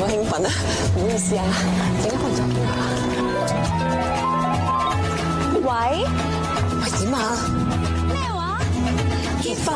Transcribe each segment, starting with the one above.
好興奮啊！唔好意思啊，陣間翻嚟再傾下。喂，點啊？咩話？結婚？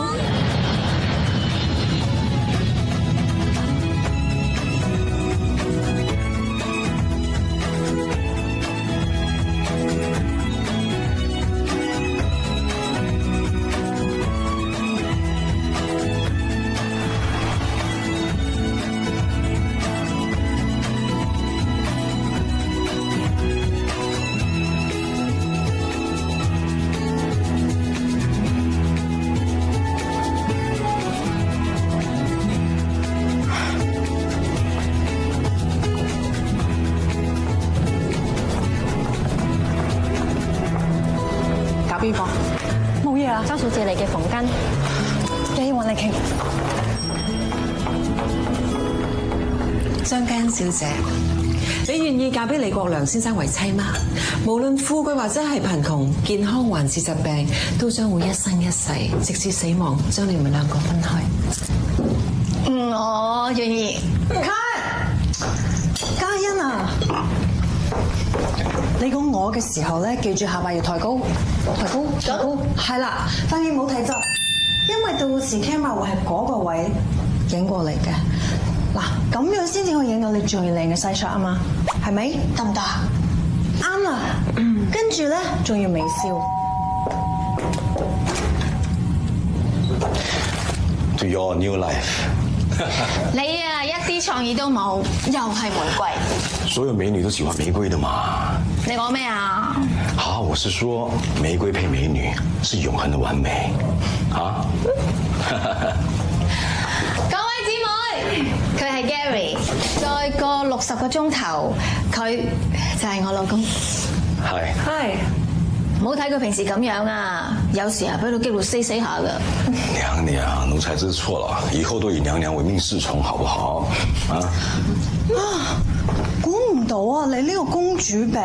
邊個？冇嘢啊！周小姐嚟嘅房間，幾揾你傾。張嘉欣小姐，你願意嫁俾李國良先生為妻嗎？無論富貴或者係貧窮，健康還是疾病，都將會一生一世，直至死亡將你們兩個分開。我願意。嘉欣啊！你講我嘅時候咧，記住下巴要抬高，抬高，抬高，係啦，塊面冇睇側，因為到時 camera 會係嗰個位影過嚟嘅。嗱，咁樣先至可以影到你最靚嘅西 shot 啊嘛，係咪？得唔得？啱啦，跟住咧仲要微笑。To your new life。你啊，一啲創意都冇，又係玫瑰。所有美女都喜歡玫瑰的嘛。你講咩啊？好，我是說玫瑰配美女是永恆的完美。啊？各位姊妹，佢係 Gary，再過60個鐘頭，佢就係我老公。係。係。唔好睇佢平時咁樣啊，有時啊俾到激到死下噶。娘娘，奴才知錯了，以後都以娘娘為命侍從，好不好？啊？估唔到啊！你呢個公主病，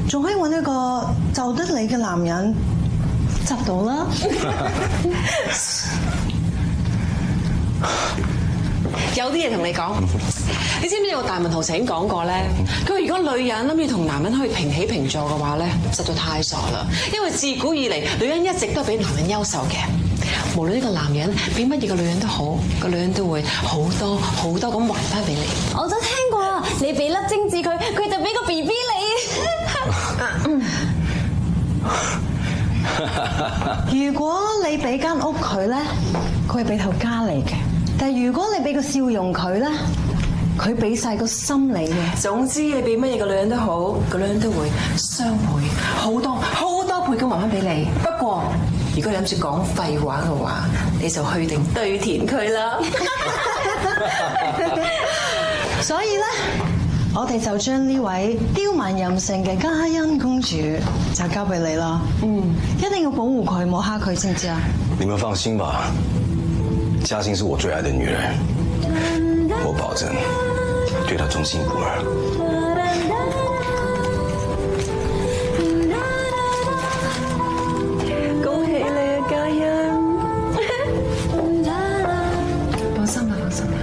仲可以揾一個就得你嘅男人，執到啦！有啲嘢同你講，你知唔知有個大文豪曾經講過咧？佢話如果女人諗住同男人可以平起平坐嘅話咧，實在太傻啦！因為自古以嚟，女人一直都係比男人優秀嘅。無論呢個男人比乜嘢嘅女人都好，個女人都會好多好多咁還翻俾你。我都聽過啊，你俾粒精子佢，佢就俾個 BB 你。如果你俾間屋佢咧，佢係俾頭家嚟嘅。但係如果你俾個笑容佢咧，佢俾晒個心你嘅。總之你俾乜嘢嘅女人都好，個女人都會雙倍好多好多倍咁還翻俾你。不過如果你諗住講廢話嘅話，你就去定堆填區啦。所以咧，我哋就將呢位刁蠻任性嘅嘉欣公主就交俾你啦。一定要保護佢，唔好蝦佢，知唔知啊？你們放心吧，嘉欣是我最愛的女人，我保證對她忠心不二。恭喜你啊，嘉欣！放心啦，放心啦。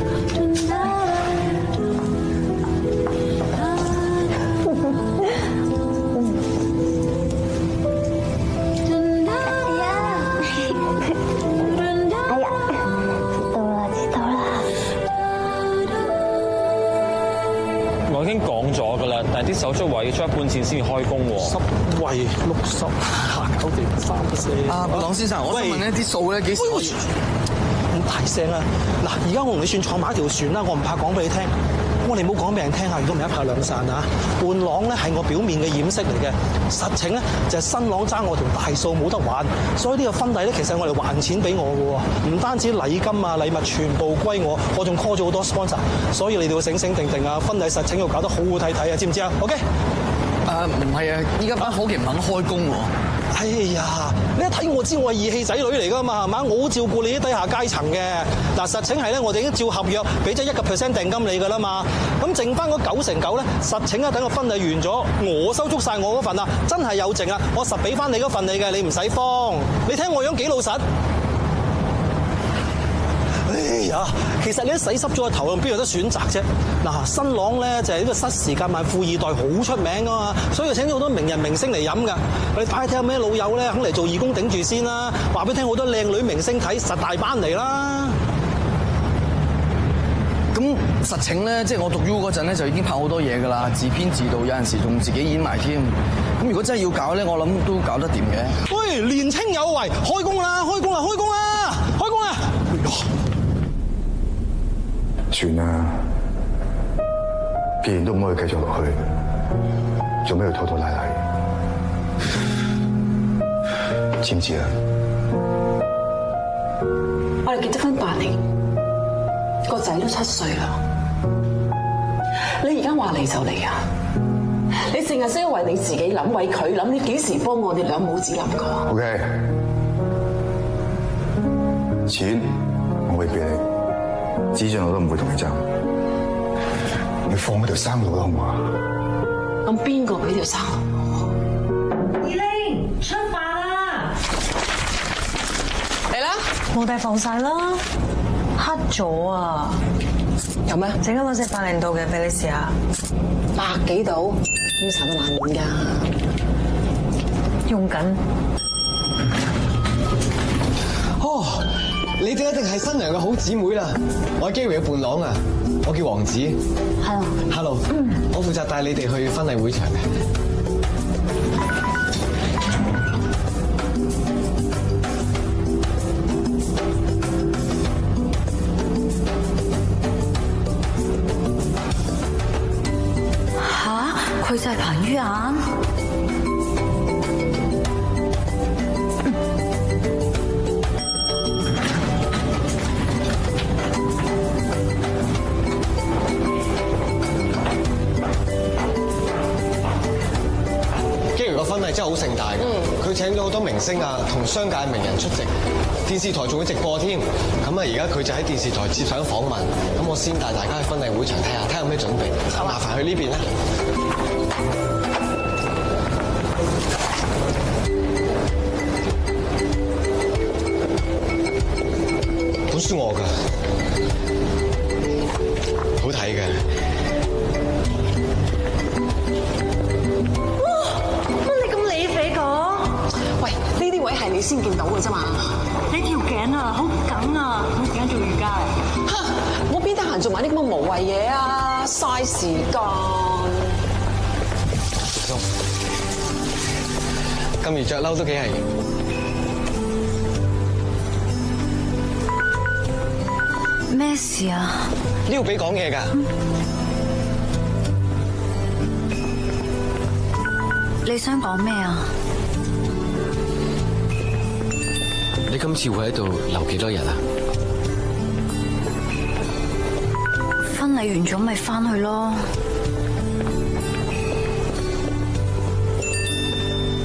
我已經講咗㗎啦，但係啲手足位出一半錢先至開工喎。10位60搞掂34。阿朗先生，我想問呢啲數咧幾時？咁大聲啦！嗱，而家我同你算坐埋一條船啦，我唔怕講俾你聽。我哋唔好講俾人聽下，如果唔係一拍兩散啊！伴郎咧係我表面嘅掩飾嚟嘅，實情咧就係新郎爭我條大數冇得還，所以呢個婚禮咧其實我哋還錢俾我嘅喎，唔單止禮金啊禮物全部歸我，我仲 call 咗好多 sponsor， 所以你哋要醒醒定定啊！婚禮實情要搞得好好睇睇啊，知唔知啊 ？OK？唔係啊，依家班伙計唔肯開工喎。哎呀，你一睇我知我係義氣仔女嚟噶嘛，係嘛？我好照顧你啲低下階層嘅。嗱，實情係咧，我哋已經照合約俾咗1% 訂金你噶啦嘛。咁剩翻嗰9%咧，實情啊，等個婚禮完咗，我收足晒我嗰份啦，真係有剩啊，我實俾翻你嗰份你嘅，你唔使慌。你聽我樣幾老實。哎哎呀，其實你都洗濕咗個頭，邊有得選擇啫？嗱，新郎咧就係呢個失時間萬富二代，好出名噶嘛，所以請咗好多名人明星嚟飲噶。你快睇下咩老友咧肯嚟做義工頂住先啦，話俾你聽好多靚女明星睇，實大班嚟啦。咁實情咧，即係我讀 U 嗰陣咧就已經拍好多嘢噶啦，自編自導，有陣時仲自己演埋添。咁如果真係要搞咧，我諗都搞得掂嘅。喂，年青有為，開工啦！開工啦！開工啦！開工啦！算啦，既然都唔可以繼續落去，做咩要拖拖拉拉？知唔知啊？我哋結咗婚8年，個仔都7歲啦。你而家話嚟就嚟啊！你淨係識得為你自己諗，為佢諗，你幾時幫我哋兩母子諗過 ？OK， 錢我會俾你，紙張我都唔會同你爭。你放嗰條生路啦，好唔好啊？咁邊個俾條生路？二玲，出發啦！嚟啦！冇帶防曬啦，黑咗啊！有咩？陣間攞隻80度嘅俾你試下100幾度，咁搽得爛面㗎。用緊。哦，你哋一定係新娘嘅好姊妹啦！我係 Gary 嘅伴郎啊，我叫王子。Hello。我負責帶你哋去婚禮會場嘅。佢就係彭于晏。Gary 個婚禮真係好盛大嘅，佢請咗好多明星啊，同商界名人出席，電視台仲會直播添。咁啊，而家佢就喺電視台接上訪問，咁我先帶大家去婚禮會場睇下有咩準備。麻煩去呢邊啦。本書我㗎，好睇嘅。呢啲位係你先見到嘅啫嘛！你條頸啊，好緊啊，我而家做瑜伽啊！嚇！我邊得閒做埋啲咁嘅無謂嘢啊，嘥時間。今日着褸都幾係。咩事啊？呢度俾講嘢㗎。你想講咩啊？你今次會喺度留幾多日啊？婚禮完咗咪翻去咯。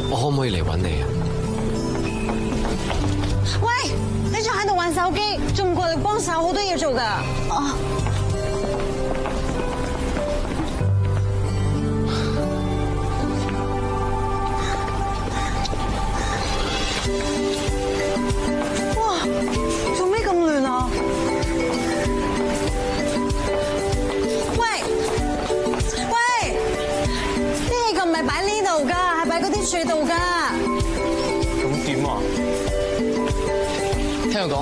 我可唔可以嚟揾你啊？喂，你仲喺度玩手機，仲唔過嚟幫手？好多嘢做㗎。啊！樹度噶，咁點啊？聽我講。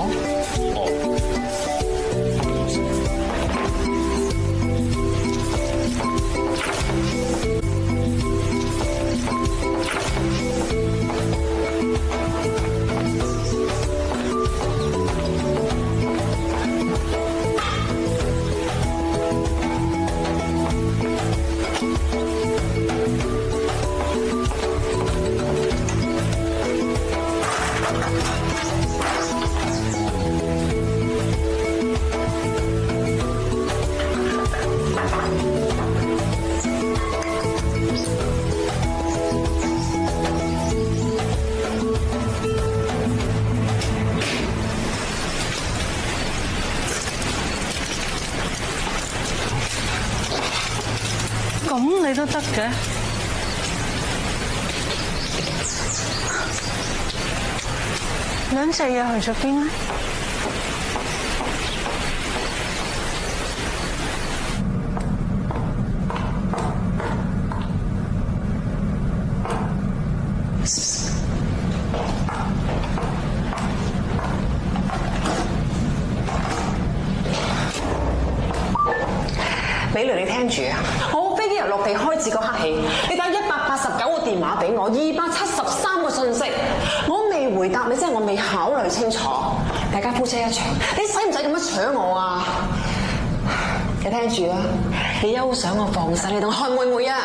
咁你都得嘅？兩隻嘢去咗邊咧？聽住啊！我飛機由落地開始嗰刻起，你打189個電話俾我，273個信息，我未回答你，即係我未考慮清楚。大家夫妻一場，你使唔使咁樣搶我啊？你聽住啦，你休想我放手你同韓妹妹啊！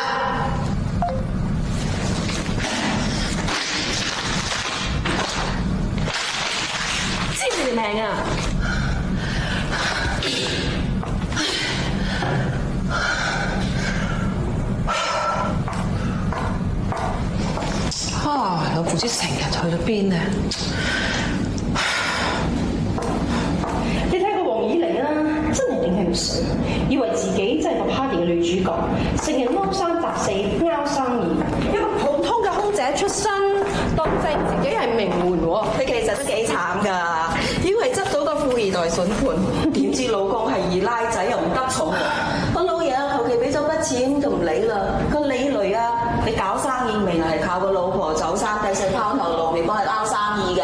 黐你命啊！老夫子成日去咗邊呢？你睇個黃以玲啊，真係頂佢唔順，以為自己真係個 party 嘅女主角，成日撈三搭四拗生意。一個普通嘅空姐出身，當正自己係名媛喎，佢其實都幾慘㗎。以為執到個富二代筍盤，點知老公係二奶仔又唔得寵喎。個老爺求其俾咗筆錢就唔理啦。個李雷啊，你搞生意未係靠個老婆走山低水拋頭露面幫佢拗生意嘅。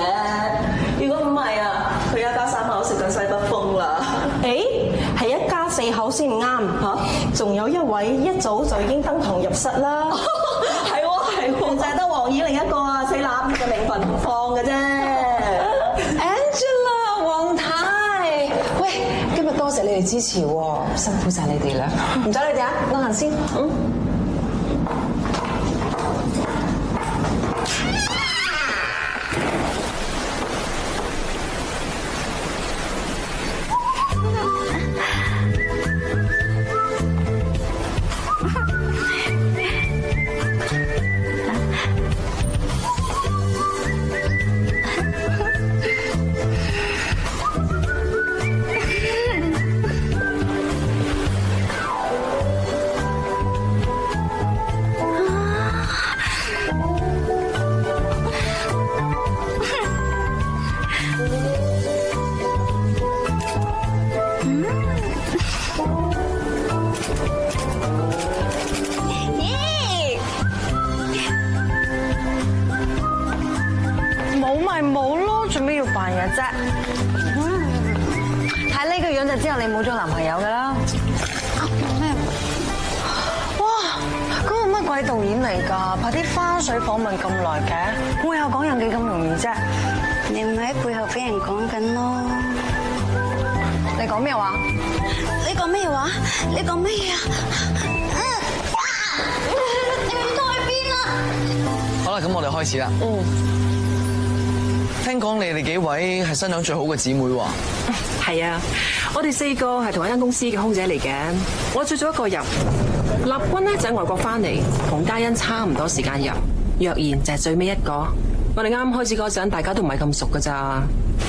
如果唔係啊，佢一家三口食緊西北風啦。誒，係一家四口先啱嚇，仲有一位一早就已經登堂入室啦。係喎，就係得黃以玲一個啊，死乸嘅名分唔放嘅啫。Angela 黃太，喂，今日多謝你哋支持喎，辛苦晒你哋啦。唔阻你哋啊，我行先。睇呢個樣就知道你冇咗男朋友噶啦。咩？哇！嗰個乜鬼導演嚟㗎？拍啲花絮訪問咁耐嘅，背後講人幾咁容易啫？你唔喺背後俾人講緊咯？你講咩話？你講咩話？你講咩嘢啊？你唔到去邊啊？好啦，咁我哋開始啦。聽講你哋幾位係新娘最好嘅姊妹喎。係啊，我哋4個係同一間公司嘅空姐嚟嘅。我最早一個入，立軍咧就喺外國翻嚟，同嘉欣差唔多時間入，若然就係最尾一個。我哋啱開始嗰陣，大家都唔係咁熟㗎咋。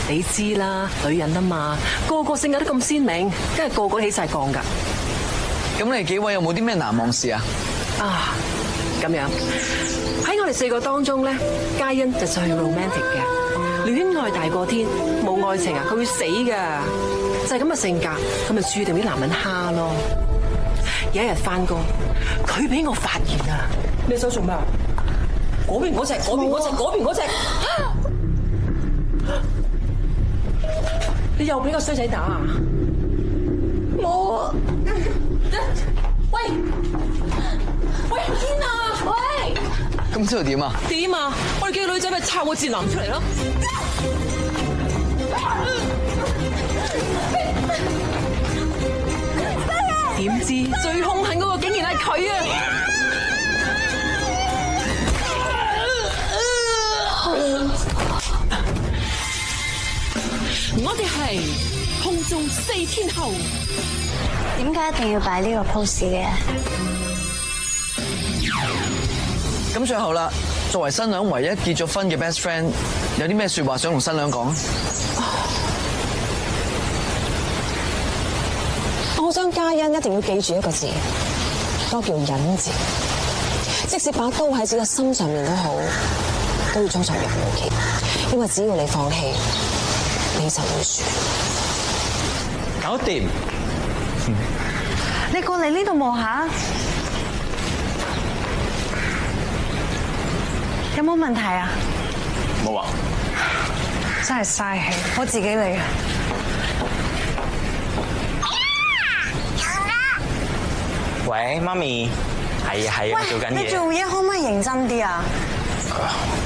你知啦，女人啊嘛，個個性格都咁鮮明，跟住個個都起晒槓㗎。咁你哋幾位有冇啲咩難忘事啊？啊，咁樣喺我哋4個當中咧，嘉欣就最 romantic 嘅。戀愛大過天，冇愛情啊，佢會死噶，就係咁嘅性格，咁咪注定俾男人蝦咯。有一日翻工，佢俾我發現啊！你手做咩啊？嗰邊嗰隻，嗰邊嗰隻，嗰邊嗰隻，你又俾個衰仔打啊？冇啊！喂！喂！天啊！喂！咁之後點啊？點啊？我哋幾個女仔咪抄個賤男出嚟咯！點知最兇狠嗰個竟然係佢啊！我哋係空中4天后。點解一定要擺呢個 pose 嘅？咁最後啦，作為新娘唯一結咗婚嘅 best friend，有啲咩說話想同新娘講？我好想嘉欣一定要記住一個字，嗰個叫忍字。即使把刀喺自己嘅心上面都好，都要裝作若無其事，因為只要你放棄，你就會輸。搞掂。你過嚟呢度望下，有冇問題啊？冇啊。真係嘥氣，我自己嚟嘅。喂，媽咪，係啊，做緊嘢。你做嘢可唔可以認真啲啊？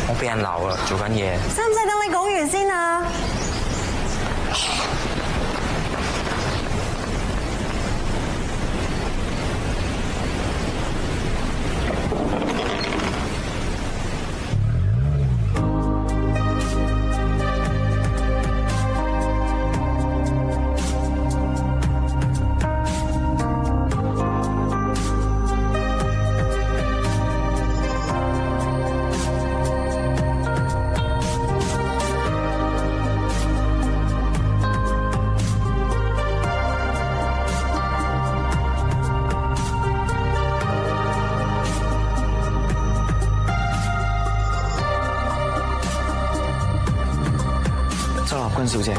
我俾人鬧啦，做緊嘢。使唔使等你講完先啊？周立君小姐，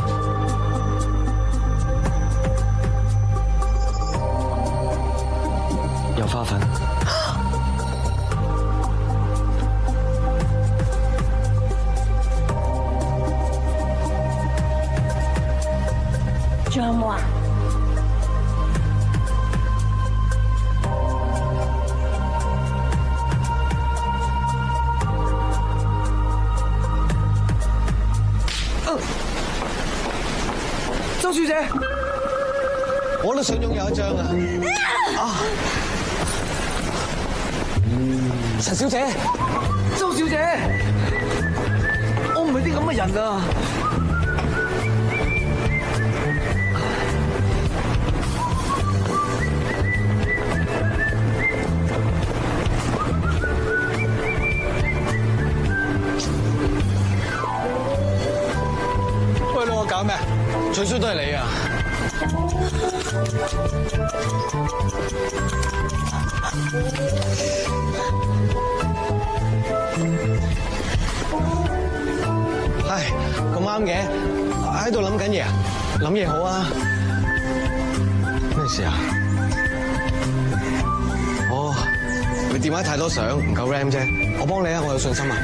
有花粉。仲有冇啊？周小姐，我都想擁有一張啊！陳小姐，周小姐，我唔係啲咁嘅人啊！喂，兩個搞咩？最衰都係你啊！唉，咁啱嘅，喺度諗緊嘢，諗嘢好啊！咩事啊？哦，你電話太多相，唔夠 RAM 啫。我幫你啊，我有信心啊！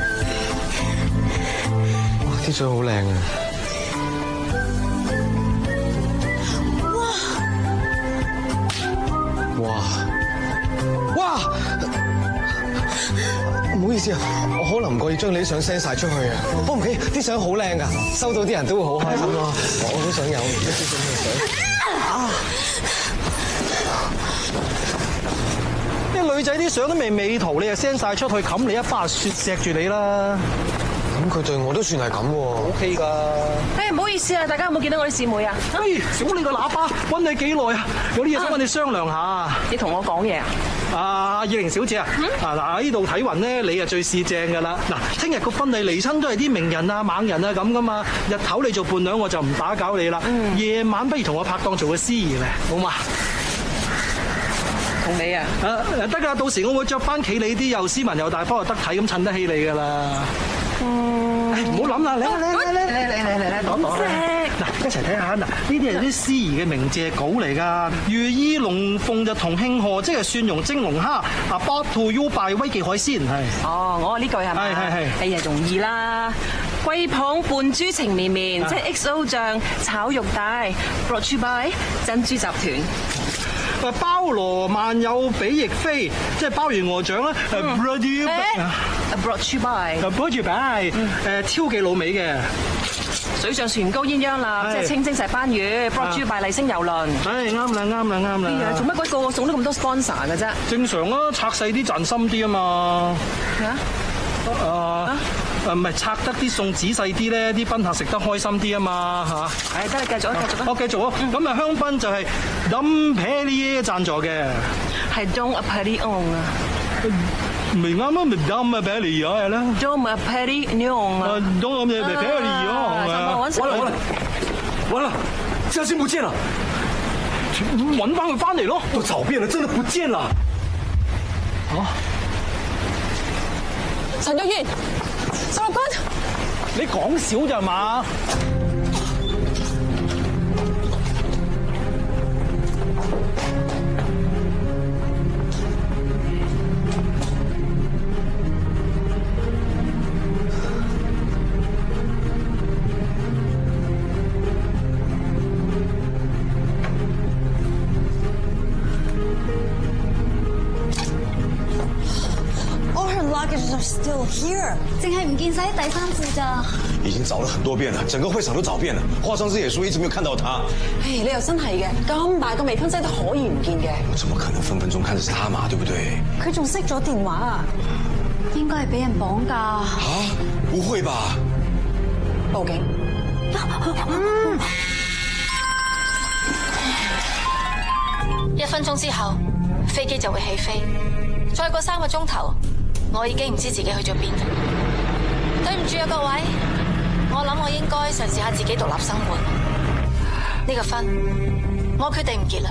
哇，啲相好靚啊！哇！唔好意思啊，我可能唔覺意將你啲相 send 晒出去啊。我唔緊要，啲相好靚噶，收到啲人都會好開心咯。我都想有一啲咁嘅相。啊！啲女仔啲相都未美圖，你就 send 晒出去，冚你一巴雪錫住你啦。咁佢對我都算係咁喎。OK 㗎。誒，唔好意思啊，大家有冇見到我啲師妹啊？小你個喇叭，揾你幾耐啊？有啲嘢想揾你商量下。你同我講嘢啊？阿葉玲小姐啊，嗱呢度睇勻咧，你啊最試正㗎啦。嗱，聽日個婚禮嚟親都係啲名人啊、猛人啊咁噶嘛。日頭你做伴娘我就唔打攪你啦。夜晚不如同我拍檔做個司儀咧，好嘛？同你啊？得㗎，到時我會着翻企理啲，又斯文又大方又得體咁襯得起你㗎啦。唔好諗啦，嚟，攞嗱，一齊睇下嗱，呢啲係啲司儀嘅鳴謝稿嚟㗎。如意龍鳳就同慶賀，即係蒜蓉蒸龍蝦，啊 brought to you by 威記海鮮係。哦，我呢句係咪？係。哎呀，容易啦。貴捧伴豬情綿綿，即係 XO 醬炒肉帶 ，brought you by 珍珠集團。包羅萬有比翼飛，即係鮑魚鵝掌啦。brought you by 超記老味嘅。水上船高鴛鴦啦，即係清蒸石斑魚 ，brought you by 麗星郵輪。啱啦。哎呀，做乜鬼個個送得咁多 sponsor 嘅啫？正常啊，拆細啲賺心啲啊嘛。咩啊？唔係拆得啲餸仔細啲咧，啲賓客食得開心啲啊嘛嚇。得你繼續啊。我繼續啊。咁啊香檳就係 Dom Perignon 贊助嘅。係 Dom Perignon 啊。咪啱啊，咪 Dom Perignon 係啦。Dom Perignon 啊。Dom Perignon 啊。完了，嘉欣不見了。揾翻佢翻嚟咯。都找遍了，真的不見了。陳玉燕，周立君，你講笑咋嘛？ are still here。淨係唔見晒啲底衫褲咋？已經找了很多遍了，整個會場都找遍了，化妝師也說一直沒有看到他。唉，你又真係嘅，咁大個未婚妻都可以唔見嘅。我怎麼可能分分鐘看的是他嘛？對不對？佢仲熄咗電話啊！應該係俾人綁架。啊？不會吧？報警。1分鐘之後，飛機就會起飛。再過3個鐘頭，我已經唔知自己去咗邊。對唔住啊，各位，我諗我應該嘗試下自己獨立生活。呢個婚，我決定唔結啦。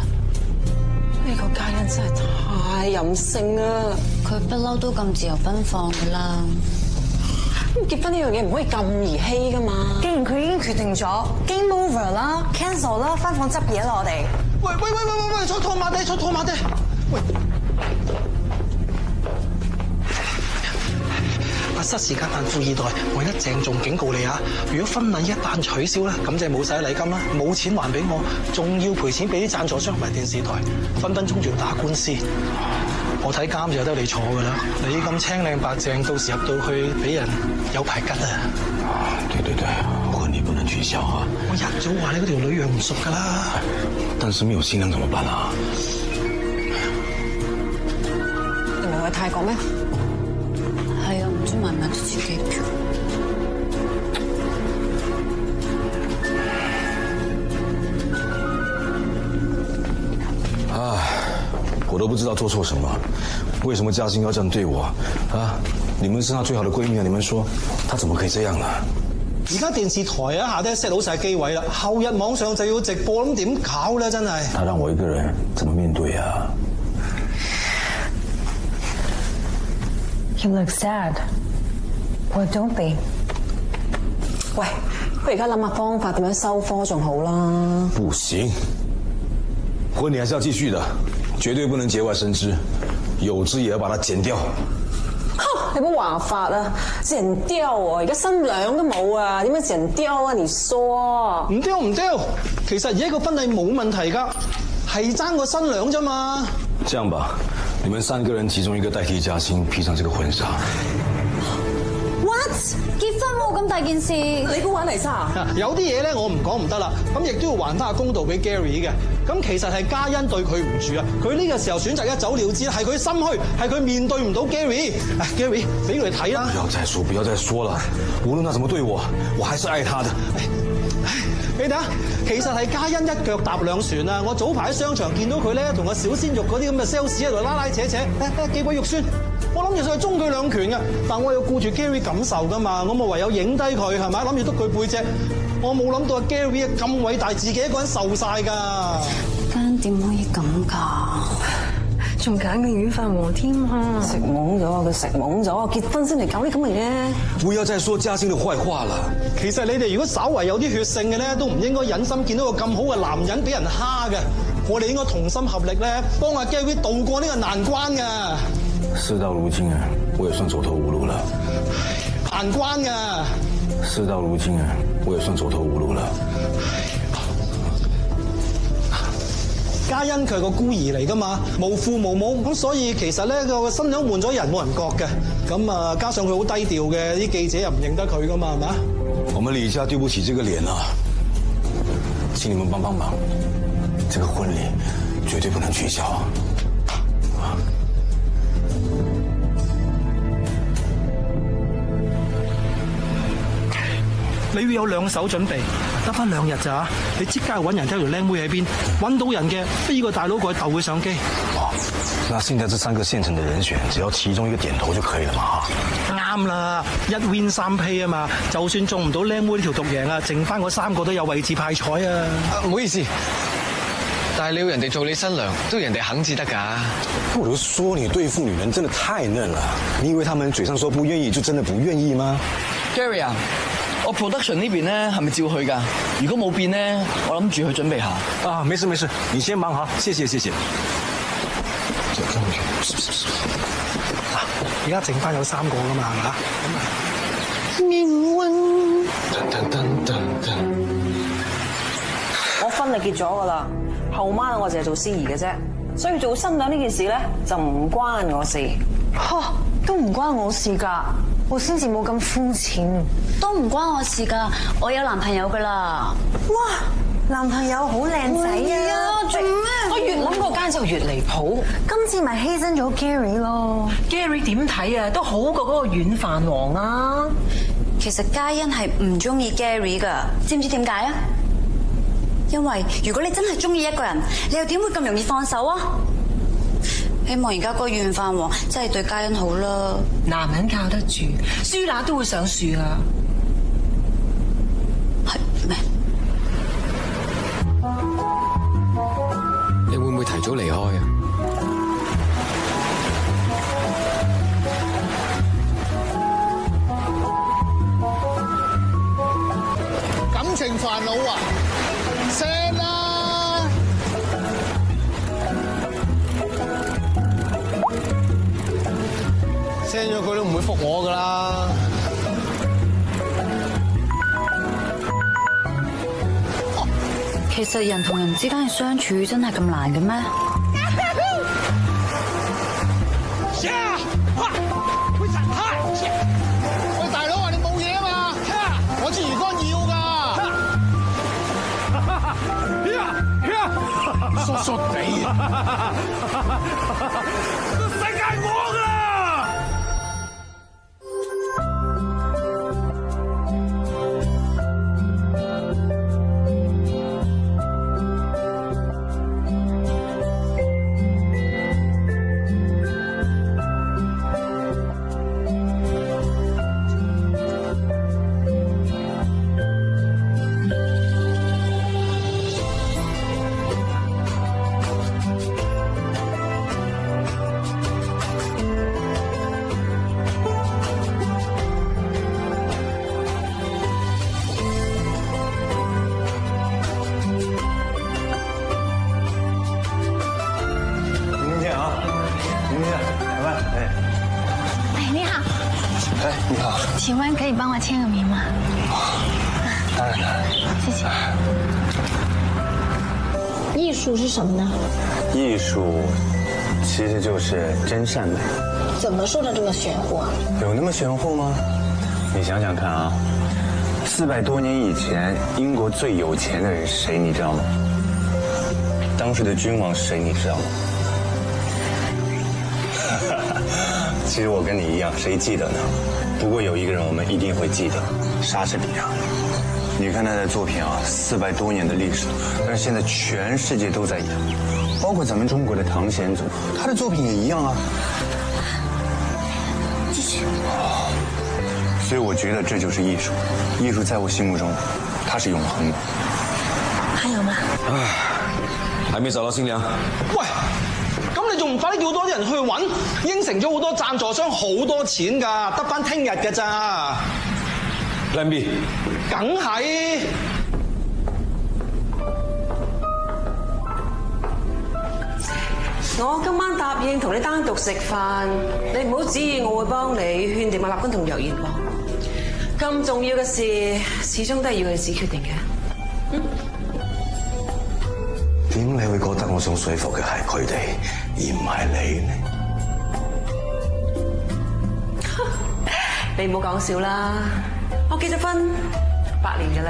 呢個家人真係太任性啊！佢不嬲都咁自由奔放噶啦。結婚呢樣嘢唔可以咁兒戲噶嘛。既然佢已經決定咗 ，game over 啦 ，cancel 啦，翻房執嘢啦，我哋。喂，出拖馬地，喂！失時間萬富二代，我一鄭重警告你啊！如果婚禮一旦取消咧，咁就冇晒禮金啦，冇錢還俾我，仲要賠錢俾啲贊助商同埋電視台，分分鐘仲要打官司。我睇監就有得你坐噶啦，你咁青靚白淨，到時入到去俾人有排吉啊！對，婚禮不能取消啊！我一早話你嗰條女養唔熟噶啦。但是沒有新娘怎麼辦啊？你唔係去泰國咩？係啊，唔知買唔買得住機票。我都不知道做錯什麼，為什麼嘉欣要這樣對我啊？你們是她最好的閨蜜啊！你們說她怎麼可以這樣呢？而家電視台啊下低 set 好晒機位啦，後日網上就要直播，咁點搞咧？真係。她讓我一個人怎麼面對啊 You look sad. Well, don't be. 喂，不如而家諗下方法點樣收科仲好啦。不行，婚禮還是要繼續的，絕對不能節外生枝，有枝也要把它剪掉。你唔好話法啊，剪掉啊！而家新娘都冇啊，點樣剪掉啊？你說唔丟，其實而家個婚禮冇問題㗎，係爭個新娘啫嘛。這樣吧，你們3個人其中一個代替嘉欣披上這個婚紗。What？ 結婚冇咁大件事，你估玩泥沙啊？有啲嘢咧，我唔講唔得啦，咁亦都要還翻個公道俾 Gary 嘅。咁其實係嘉欣對佢唔住啊，佢呢個時候選擇一走了之，係佢心虛，係佢面對唔到 Gary。Gary， 俾佢睇啦。不要再說了，無論他怎麼對我，我還是愛他的。你睇下，其實係嘉欣一腳踏兩船啊！我早排喺商場見到佢咧，同個小鮮肉嗰啲咁嘅 sales 喺度拉拉扯扯，幾鬼肉酸。我諗住上去中佢兩拳嘅，但我又顧住 Gary 感受噶嘛，我咪唯有影低佢係咪？諗住篤佢背脊，我冇諗到阿 Gary 咁偉大，自己一個人受晒㗎。間點可以咁㗎？仲揀個軟飯王添啊！食懵咗啊！佢食懵咗啊！結婚先嚟搞啲咁嘅嘢。不要再說嘉欣的壞話了。其實你哋如果稍為有啲血性嘅咧，都唔應該忍心見到個咁好嘅男人俾人蝦嘅。我哋應該同心合力咧，幫阿 Gary 渡過呢個難關㗎。事到如今啊，我也算走投無路了。難關㗎。事到如今啊，我也算走投無路了。嘉欣佢係個孤兒嚟噶嘛，無父無母，咁所以其實咧個新娘換咗人冇人覺嘅，咁啊加上佢好低調嘅，啲記者又唔認得佢噶嘛，係咪啊？我們李家對不起這個臉啊，請你們幫幫忙，這個婚禮絕對不能取消。你要有2手準備，得翻2日咋？你即刻揾人睇條靚妹喺邊，揾到人嘅飛個大佬過去鬥佢上機。那現在這3個現成的人選，只要其中一個點頭就可以了嘛？啱啦，1 win 3 pay 啊嘛，就算中唔到靚妹呢條獨贏啊，剩翻嗰3個都有位置派彩啊！唔好意思，但係你要人哋做你新娘，都要人哋肯至得㗎。我就說你對付女人真的太嫩了，你以為他們嘴上說不願意就真的不願意嗎 ？Gary 啊，我 production 呢邊咧係咪照去㗎？如果冇變咧，我諗住去準備下。啊，沒事，你先忙好，謝謝。而家剩翻有3個㗎嘛，係嘛？命運。我婚禮結咗㗎啦，後晚我淨係做司儀嘅啫，所以做新娘呢件事咧就唔關我事。都唔關我事㗎，我先至冇咁膚淺。都唔關我事㗎，我有男朋友㗎啦。哇，男朋友好靚仔啊！做咩？我越諗嗰間就越離譜。今次咪犧牲咗 Gary 咯。Gary 點睇啊？都好過嗰個軟飯王啊！其實嘉欣係唔中意 Gary 㗎，知唔知點解啊？因為如果你真係中意一個人，你又點會咁容易放手啊？希望而家個軟飯王真係對嘉欣好啦。男人靠得住，輸乸都會上樹啊！係咩？你會唔會提早離開啊？感情煩惱啊，send 啦！send 咗佢都唔會覆我噶啦。其實人同人之間嘅相處真係咁難嘅咩？喂，大佬話你冇嘢啊嘛，我支魚竿要㗎。傻傻地啊！世界我㗎啦！你好，请问可以帮我签个名吗？当然了，谢谢。艺术是什么呢？艺术其实就是真善美。怎么说的这么玄乎啊？有那么玄乎吗？你想想看啊，400多年以前，英国最有钱的人是谁？你知道吗？当时的君王是谁？你知道吗？其实我跟你一样，谁记得呢？不过有一个人我们一定会记得，莎士比亚。你看他的作品啊，400多年的历史，但是现在全世界都在演，包括咱们中国的唐玄宗，他的作品也一样啊。继续。所以我觉得这就是艺术，艺术在我心目中，它是永恒的。还有吗？还没找到新娘。喂！咁你仲唔快啲叫多啲人去揾？應承咗好多贊助商好多錢㗎，得翻聽日㗎咋 Plan B， 梗係。我今晚答應同你單獨食飯，你唔好指意我會幫你勸定馬立軍同楊賢喎。咁重要嘅事，始終都係要你自己決定嘅。點你會覺得我想說服嘅係佢哋，而唔係你呢？你唔好講笑啦，我結咗婚8年㗎啦。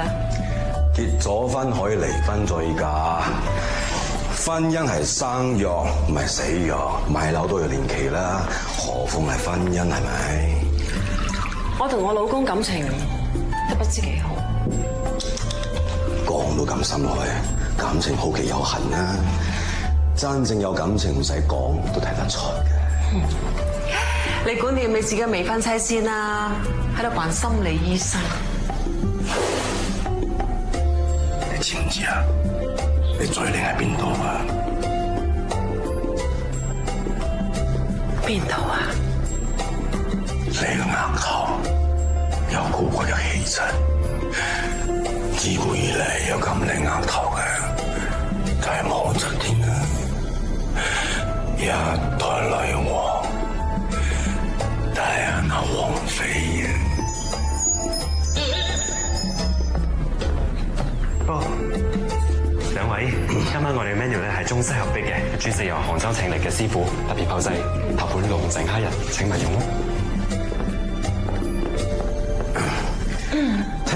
結咗婚可以離婚再嫁，婚姻係生藥唔係死藥，買樓都要年期啦，何況係婚姻係咪？我同我老公感情都不知幾好，講到咁深落去，感情好奇有痕啦。真正有感情唔使講都睇得出嘅。你管掂你自己嘅未婚妻先啦，喺度扮心理醫生。你知唔知啊？你最靚喺邊度啊？邊度啊？你個額頭有高貴嘅氣質，自古以嚟有咁靚額頭嘅，就係武則天啦，一代女王，戴安娜王妃啊！哦，兩位，今晚我哋嘅 menu 咧係中西合璧嘅，主食由杭州請嚟嘅師傅特別炮製頭盤龍井蝦仁，請勿用咯。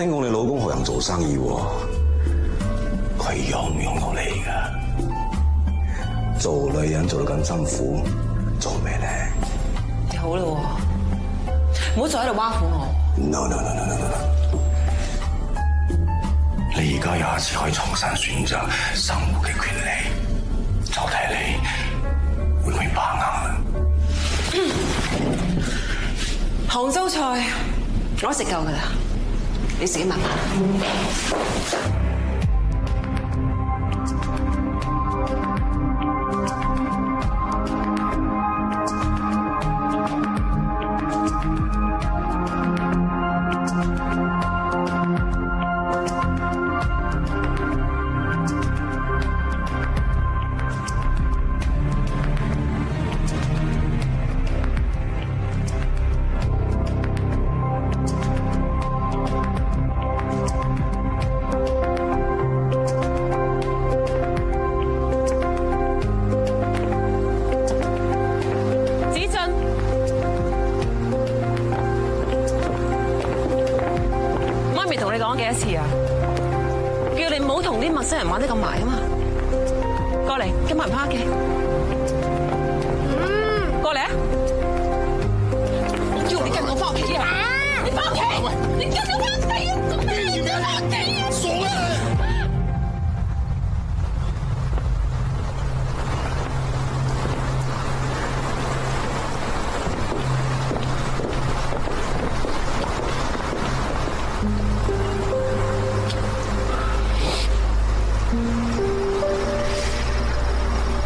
聽講你老公學人做生意喎，佢用唔用到你噶？做女人做到咁辛苦，做咩咧？你好啦，唔好再喺度挖苦我。No， 你而家有一次可以重新選擇生活嘅權利，就睇你會唔會把握啦。杭州菜我食夠噶啦，你自己慢慢。陌生人玩得咁埋啊嘛，過嚟，今晚唔返屋企。過嚟啊！我叫你跟我返屋企啊！你返屋企！喂，你跟我返屋企啊！做咩你跟我返屋企啊？傻啊！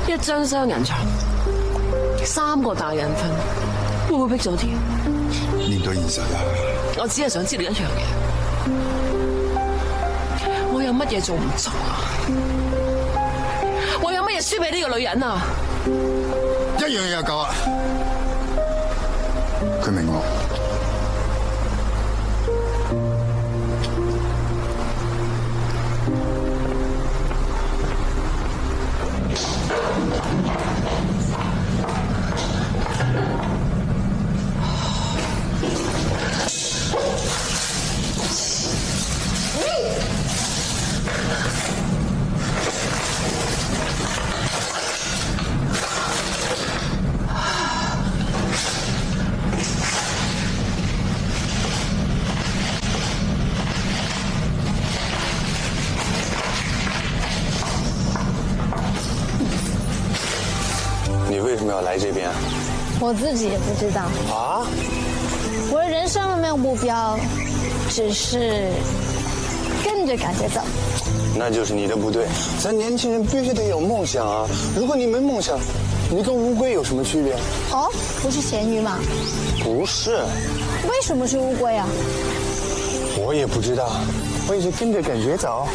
一張雙人床，3個大人瞓，會唔會逼咗啲？面對現實啊！我只係想知道一樣嘢，我有乜嘢做唔足啊？我有乜嘢輸俾呢個女人啊？一樣嘢就夠啦，佢明我。你为什么要来这边？我自己也不知道。啊？我的人生没有目标，只是跟着感觉走。那就是你的不对。咱年轻人必须得有梦想啊！如果你没梦想，你跟乌龟有什么区别？哦，不是咸鱼吗？不是。为什么是乌龟啊？我也不知道，我也是跟着感覺走。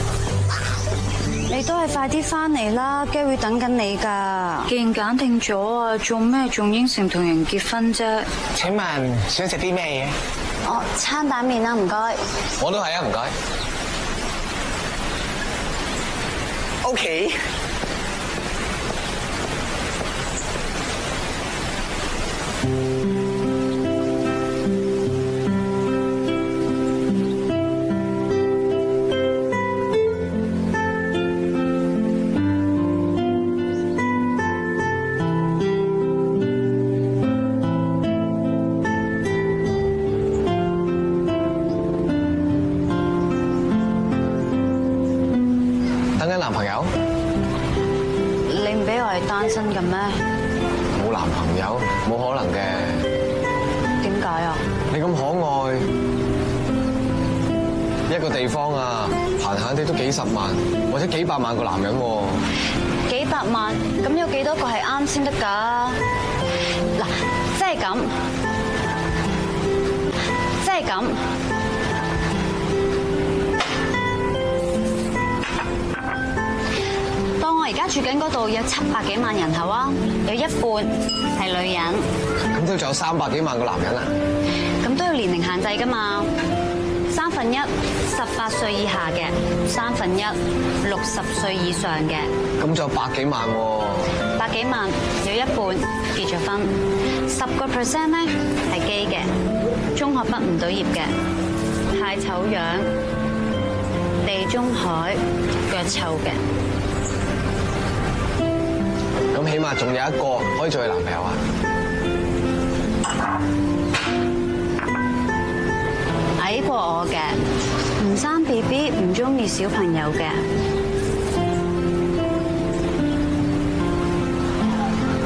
你都係快啲翻嚟啦 ，Gary 等緊你㗎。既然揀定咗啊，做咩仲應承同人結婚啫？請問想食啲咩嘢？哦，餐蛋麵啦，唔該。我都係啊，唔該。OK。男朋友？你唔俾我係單身嘅咩？冇男朋友，冇可能嘅。點解啊？你咁可愛，一個地方啊，閒閒地都幾十萬或者幾百萬個男人喎。幾百萬，咁有幾多個係啱先得㗎？嗱，即係咁，即係咁。而家住緊嗰度有700幾萬人口啊，有一半係女人。咁都仲有300幾萬個男人啊？咁都有年齡限制㗎嘛？1/3 18歲以下嘅，1/3 60歲以上嘅。咁仲有100幾萬喎。100幾萬有一半結咗婚，10% 咧係基嘅，中學畢唔到業嘅，係太醜樣，地中海腳臭嘅。咁起碼仲有一個可以做你男朋友啊？矮過我嘅，唔生 BB，唔中意小朋友嘅。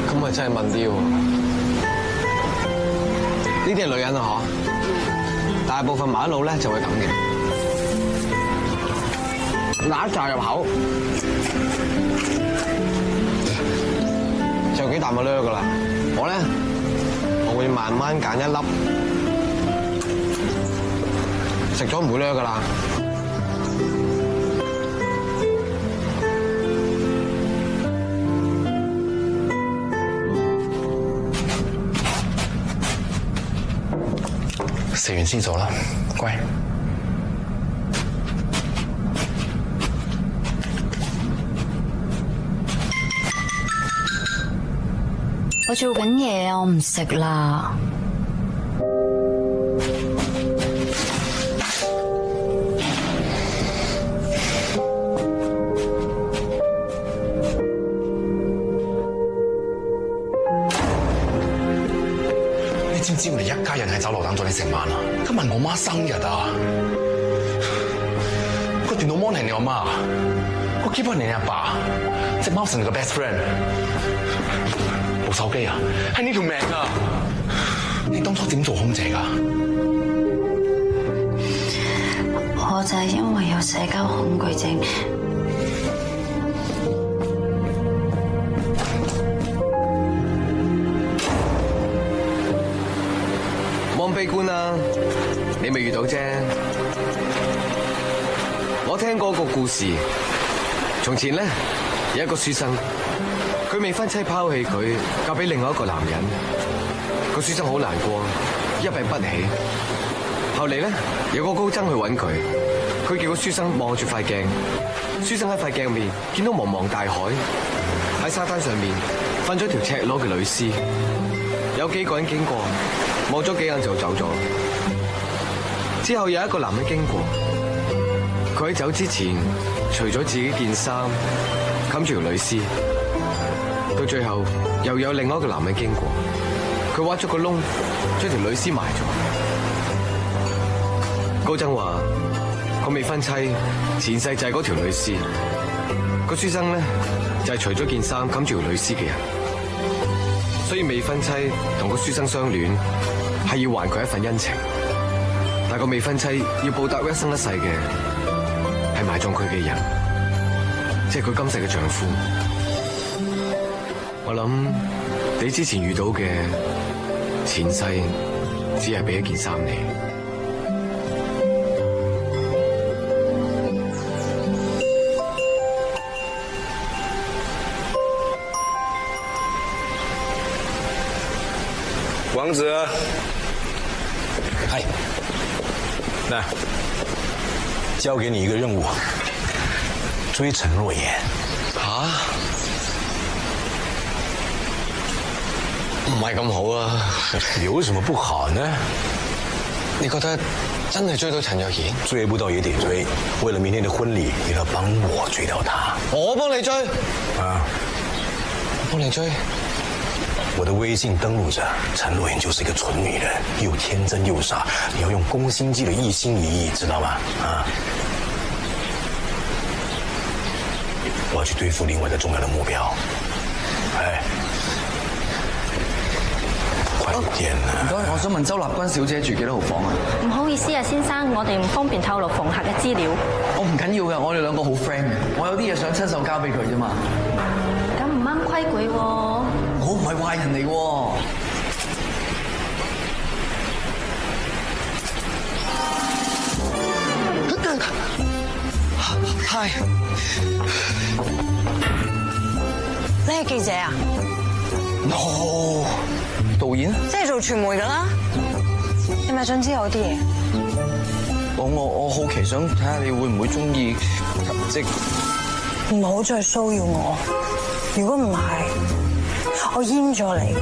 咁咪真係問啲喎。呢啲係女人啊，嗬？大部分麻甩佬咧就會咁嘅，揦一紮入口，就幾啖就掠噶啦。我會慢慢揀一粒，食咗唔會掠噶啦。食完先走啦，乖。我做緊嘢啊，我唔食啦。你知唔知我哋一家人喺酒樓等咗你成晚啊？今日我媽生日啊！個電腦 mon 係你阿媽，個 keyboard 係你阿爸，隻貓係你個 best friend。部手機啊，係你條命啊！你當初點做空姐㗎？我就係因為有社交恐懼症。冇咁悲觀啦，你未遇到啫。我聽過個故事，從前咧有一個書生，佢未婚妻拋棄佢，嫁俾另外一個男人。個書生好難過，一病不起。後嚟咧有個高僧去揾佢，佢叫個書生望住塊鏡。書生喺塊鏡面見到茫茫大海，喺沙灘上面瞓咗條赤裸嘅女屍。有幾個人經過，望咗幾眼就走咗。之後有一個男人經過，佢喺走之前除咗自己件衫，冚住條女屍。到最後又有另外一個男人經過，佢挖咗個窿，將條女屍埋咗。高僧話個未婚妻前世就係嗰條女屍，個書生咧就係除咗件衫冚住條女屍嘅人。所以未婚妻同個書生相戀係要還佢一份恩情，但個未婚妻要報答一生一世嘅係埋葬佢嘅人，即係佢今世嘅丈夫。我諗你之前遇到嘅前世只係俾一件衫你。王子，嗨，那交給你一個任務，追陳若妍。吓？唔係咁好啊！有什麼不好呢？你覺得真係追到陳若妍？追不到也得追，為了明天的婚禮，你要幫我追到她。我幫你追？啊，我幫你追？我的微信登錄着，陳若妍就是一個蠢女人，又天真又傻，你要用宮心計的一心一意，知道嗎？啊！我要去對付另外一個重要的目標。哎，快點啦！唔該，我想問周立君小姐住幾多號房啊？唔好意思啊，先生，我哋唔方便透露房客嘅資料。我唔緊要嘅，我哋兩個好 friend 嘅，我有啲嘢想親手交俾佢啫嘛。咁唔啱規矩喎。我唔係壞人嚟喎。係。你係記者啊 ？No， 導演。即係做傳媒噶啦。你咪想知我啲嘢？我好奇想睇下你會唔會中意，即係唔好再騷擾我。如果唔係，我閹咗你。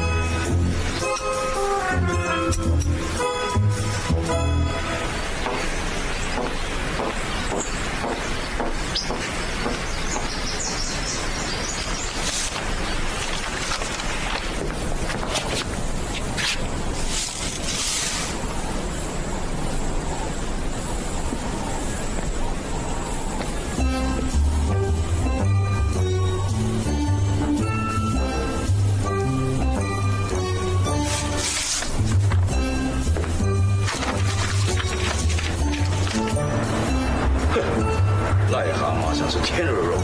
天鹅绒，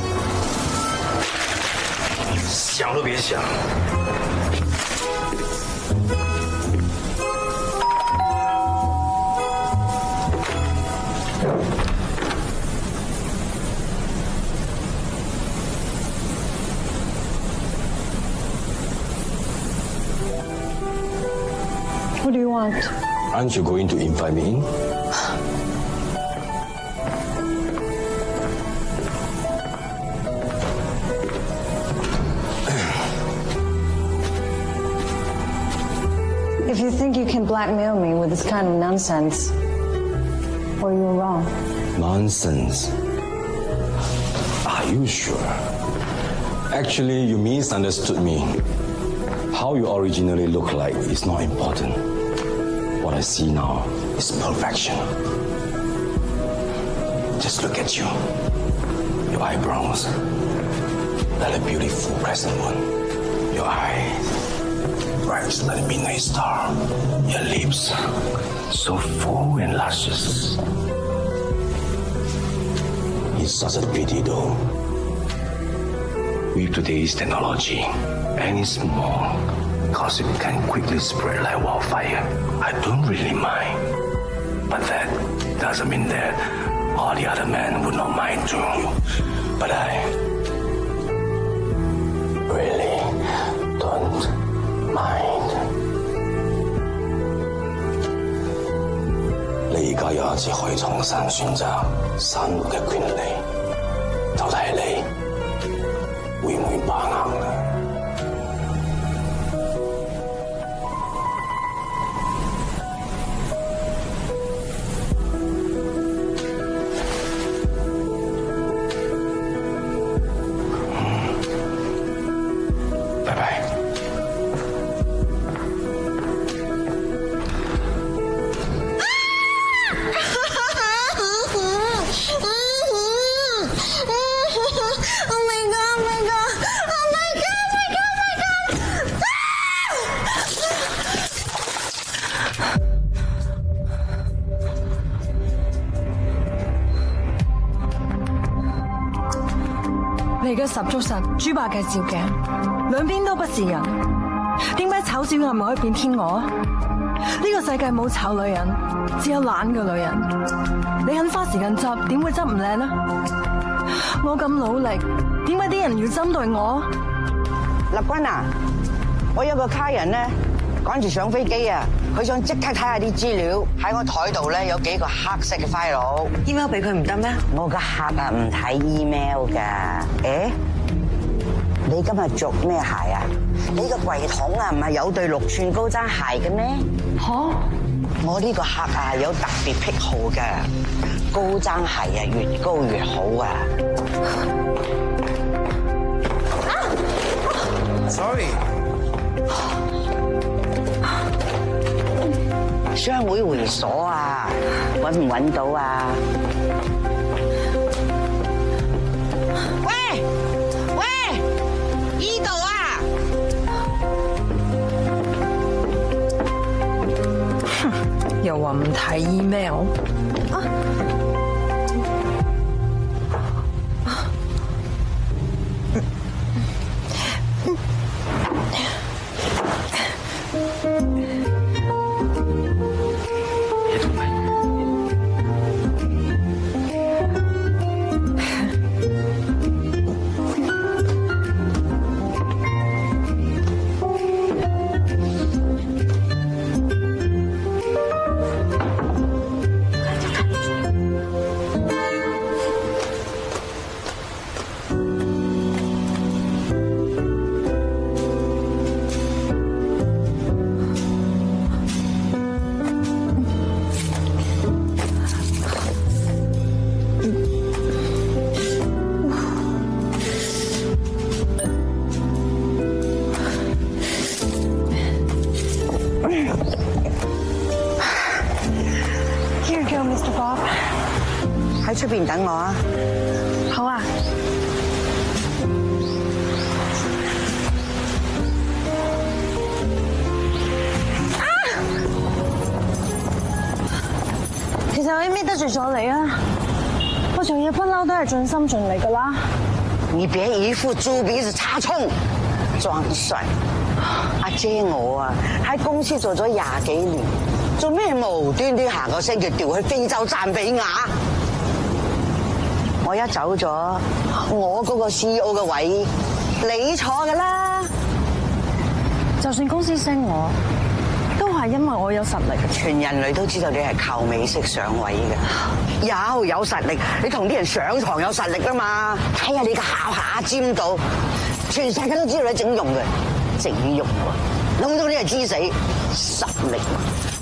想都别想。What do you want? Aren't you going to invite me in? If you think you can blackmail me with this kind of nonsense, well, you're wrong. Nonsense. Are you sure? Actually, you misunderstood me. How you originally look like is not important. What I see now is perfection. Just look at you. Your eyebrows, like a beautiful crescent moon. Your eyes, bright like a midnight star. Your lips, so full and luscious. It's such a pity though. With today's technology, any small gossip can quickly spread like wildfire. I don't really mind. But that doesn't mean that all the other men would not mind too. But I really don't mind. 你而家有一次可以重新選擇生活嘅權利，就睇你會唔會把握啦。拜拜。你而家十足十豬八戒照鏡，兩邊都不是人。點解醜小鴨唔可以變天鵝啊？呢個世界冇醜女人，只有懶嘅女人。你肯花時間執，點會執唔靚啊？我咁努力，點解啲人要針對我？立君啊，我有個客人咧趕住上飛機啊，佢想即刻睇下啲資料，喺我台度咧有幾個黑色嘅 file。email 俾佢唔得咩？我個客啊唔睇 email 噶。誒，你今日着咩鞋啊？你個櫃桶啊唔係有對6寸高踭鞋嘅咩？吓？我呢個客啊有特別癖好嘅，高踭鞋啊越高越好啊。Sorry。商會會所啊，揾唔揾到啊？喂喂，依度啊！又話唔睇 email。喺出邊等我啊！好啊。其實我有咩得罪咗你啊？我做嘢不嬲嬲都係盡心盡力噶啦。你別一副豬鼻子插蔥裝帥。阿姐我啊喺公司做咗20幾年，做咩無端端下個星期調去非洲贊比亞？我一走咗，我嗰個 CEO 嘅位你坐噶啦。就算公司升我，都係因為我有實力。全人類都知道你係靠美式上位嘅，有實力，你同啲人上堂有實力噶嘛？睇下你個下尖度，全世界都知道你整容嘅，整容喎，諗到你係知死，實力。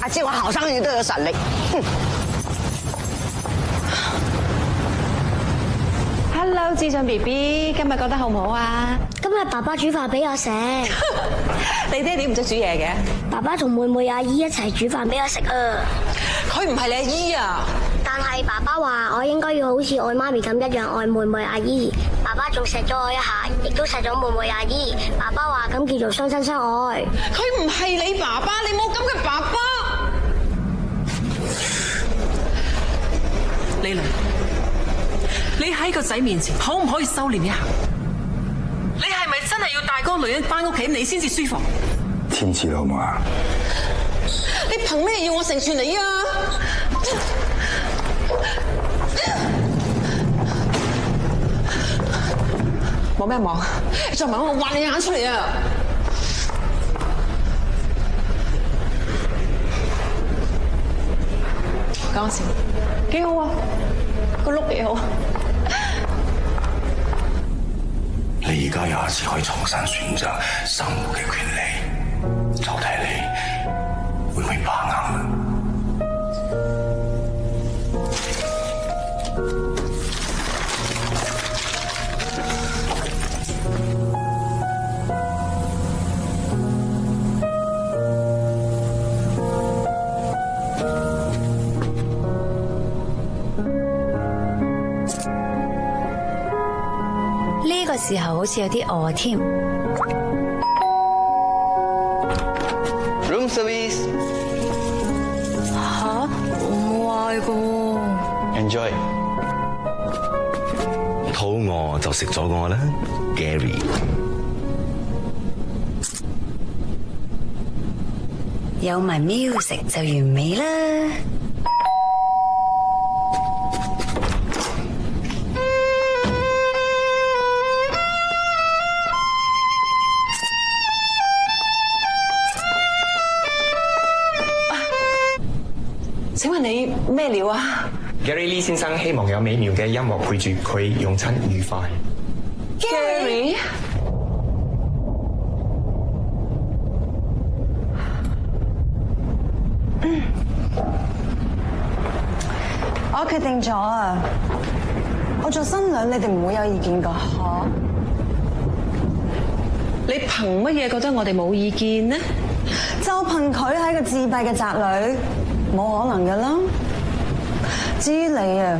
阿姐我後生嘢都有實力。Hello， 志俊 BB， 今日覺得好唔好啊？今日爸爸煮飯俾我食。你爹哋唔識煮嘢嘅？爸爸同妹妹阿姨一齊煮飯俾我食啊！佢唔係你阿姨啊！但係爸爸話我應該要好似愛媽咪咁一樣愛妹妹阿姨。爸爸仲錫咗我一下，亦都錫咗妹妹阿姨。爸爸話咁叫做相親相愛。佢唔係你爸爸，你冇咁嘅爸爸。李倫，你喺個仔面前可唔可以收斂一下？你係咪真係要帶嗰個女人翻屋企你先至舒服？天知道嘛？你憑咩要我成全你啊？望咩望？你再望我挖你眼出嚟啊！講笑，幾好啊，個碌幾好。你而家有一次可以重新選擇生活嘅權利，就睇你會唔會把握啦。呢個時候好似有啲餓添。Room service。吓？唔壞噶。Enjoy。肚餓就食咗我啦 ，Gary。有埋 music 就完美啦。請問你咩料啊 ？Gary Lee 先生希望有美妙嘅音樂陪住佢用餐愉快。Gary， 我決定咗啊！我做新娘，你哋唔會有意見噶吓？你憑乜嘢覺得我哋冇意見呢？就憑佢係個自閉嘅宅女。冇可能噶啦！至於你啊，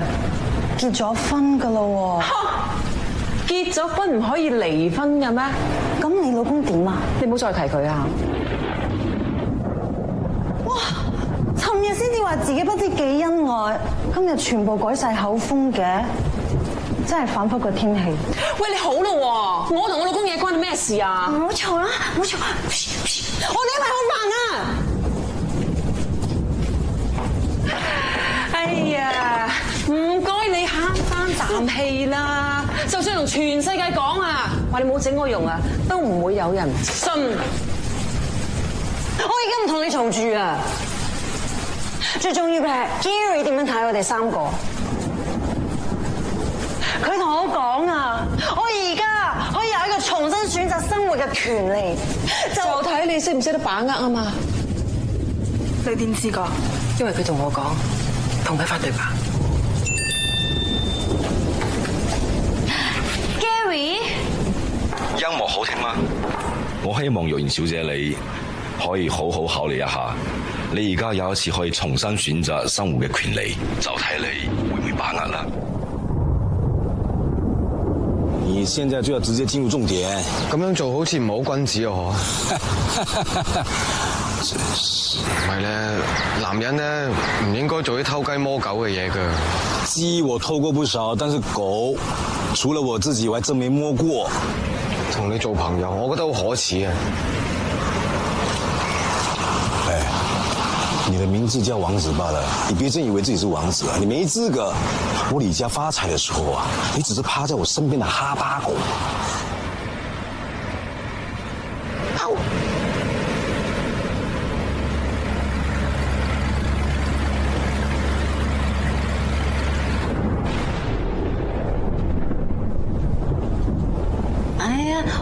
結咗婚噶咯喎，結咗婚唔可以離婚嘅咩？咁你老公點啊？你唔好再提佢啊！哇！尋日先至話自己不知幾恩愛，今日全部改晒口風嘅，真係反覆個天氣。喂，你好咯，我同我老公嘢關你咩事啊？唔好嘈啦，唔好嘈！我哋一排好煩啊！哎呀，唔該你慳翻啖氣啦！就算同全世界講啊，話你冇整過容啊，都唔會有人信。我而家唔同你嘈住啊！最重要嘅係 Gary 點樣睇我哋3個？佢同我講啊，我而家可以有一個重新選擇生活嘅權利，就睇你識唔識得把握啊嘛！你點知㗎？因為佢同我講。同佢發對白 ，Gary， 音樂好聽嗎？我希望若然小姐你可以好好考慮一下，你而家有一次可以重新選擇生活嘅權利，就睇你會唔會把握啦。你現在就要直接進入重點，咁樣做好似唔係好君子啊！唔係咧，男人咧唔應該做啲偷雞摸狗嘅嘢㗎。鸡我偷過不少，但是狗，除了我自己，我還真沒摸過。同你做朋友，我覺得好可恥啊！哎，你的名字叫王子罷了，你別真以為自己是王子啊，你沒資格。我李家發財的時候啊，你只是趴在我身邊的哈巴狗。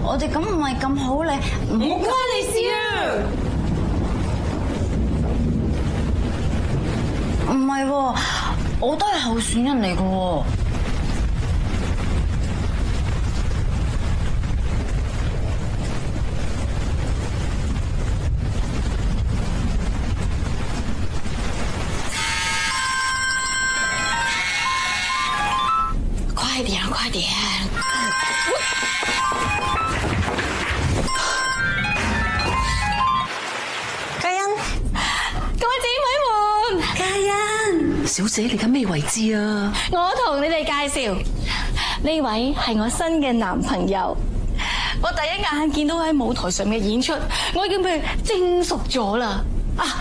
我哋咁唔係咁好，你唔關你事啊！唔係喎，我都係候選人嚟嘅喎。快點，快點！小姐，你緊咩位置啊？我同你哋介紹，呢位係我新嘅男朋友。我第一眼見到佢喺舞台上嘅演出，我已經被征服咗啦。啊，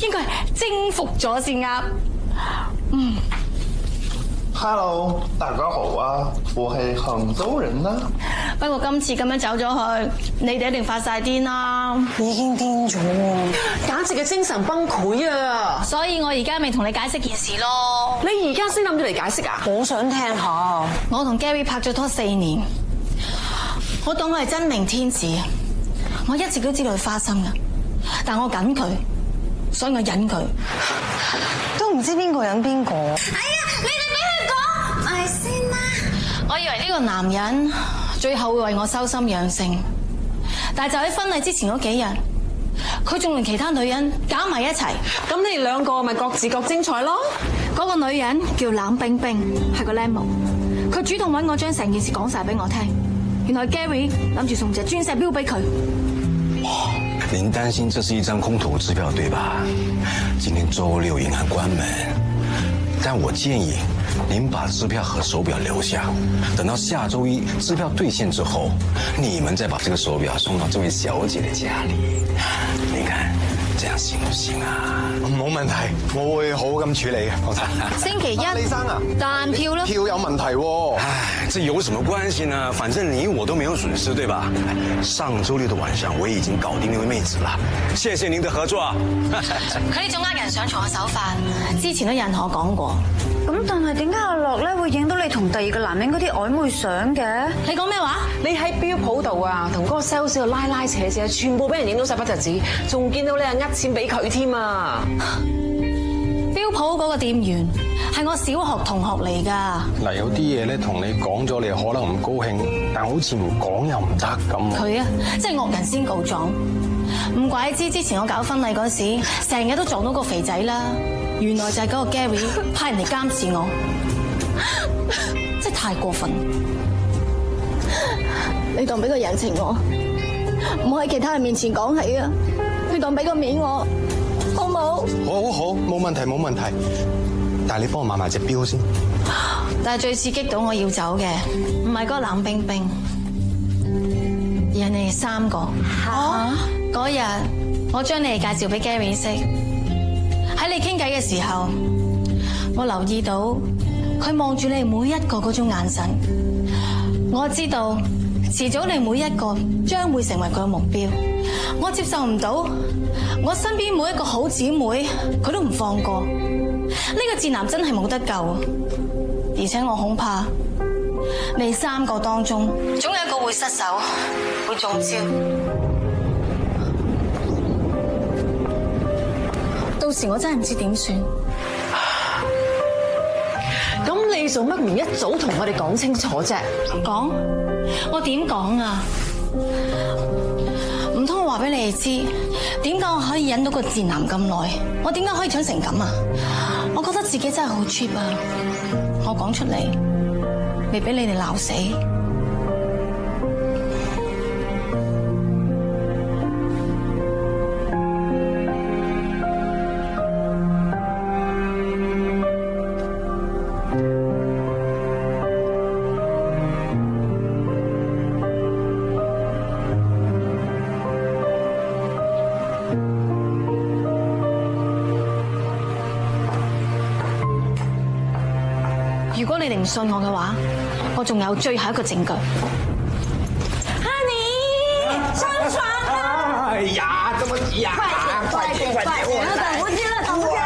應該係征服咗先啱。Hello， 大家好啊，我係杭州人啦。不過今次咁樣走咗去，你哋一定發晒癲啦！已經癲咗喎，簡直係精神崩潰啊！所以我而家咪同你解釋件事咯。你而家先諗住嚟解釋啊？好想聽下。我同 Gary 拍咗拖4年，我當佢係真命天子，我一直都知道佢花心㗎，但我緊佢，所以我忍佢。都唔知邊個忍邊個。哎呀，你哋俾佢講埋先啦。我以為呢個男人最後會為我修心養性，但係就喺婚禮之前嗰幾日，佢仲連其他女人搞埋一齊。咁你哋兩個咪各自各精彩咯？嗰個女人叫冷冰冰，係個靚模。佢主動揾我將成件事講晒俾我聽。原來 Gary 諗住送隻鑽石錶俾佢。您擔心這是一張空頭支票對吧？今天週6銀行關門，但我建議您把支票和手錶留下，等到下週1支票兌現之後，你們再把這個手錶送到這位小姐的家裏。你看這樣行不行啊？冇問題，我會好好咁處理嘅，放心。星期一，李生啊，彈票咯。票有問題喎。唉，這有什麼關係呢？反正你我都沒有損失，對吧？上週6的晚上，我已經搞定那位妹子了，謝謝您的合作。佢呢種呃人上床嘅手法，之前都有人同我講過。咁但係點解阿樂咧會影到你同第二個男人嗰啲曖昧相嘅？你講咩話？你喺錶鋪度啊，同嗰個 sales 度拉拉扯扯，全部俾人影到晒不特止，仲見到你係呃錢俾佢添啊！錶鋪嗰個店員係我小學同學嚟噶。嗱，有啲嘢咧同你講咗，你可能唔高興，但好似唔講又唔得咁。佢啊，真係惡人先告狀。唔怪之之前我搞婚禮嗰時，成日都撞到個肥仔啦。原來就係嗰個 Gary 派人嚟監視我，真係太過分。你當俾個人情我，唔好喺其他人面前講起啊！你當俾個面我，好冇？好，冇問題冇問題。但係你幫我買埋隻錶先。但係最刺激到我要走嘅，唔係嗰個冷冰冰，而係你哋3個。嗰日我將你哋介紹俾 Gary 識。喺你傾偈嘅時候，我留意到佢望住你每一個嗰種眼神，我知道遲早你每一個將會成為佢嘅目標。我接受唔到，我身邊每一個好姊妹佢都唔放過，呢個賤男真係冇得救，而且我恐怕你3個當中總有一個會失手，會中招。到時我真係唔知點算。咁你做乜唔一早同我哋講清楚啫？講？我點講啊？唔通我話俾你哋知，點解我可以忍到個賤男咁耐？我點解可以長成咁啊？我覺得自己真係好 cheap 啊！我講出嚟，未俾你哋鬧死。你哋唔信我嘅話，我仲有最後一個證據。Honey， 上床啦！哎呀，這麼急呀！快點，等不及了，等不及了！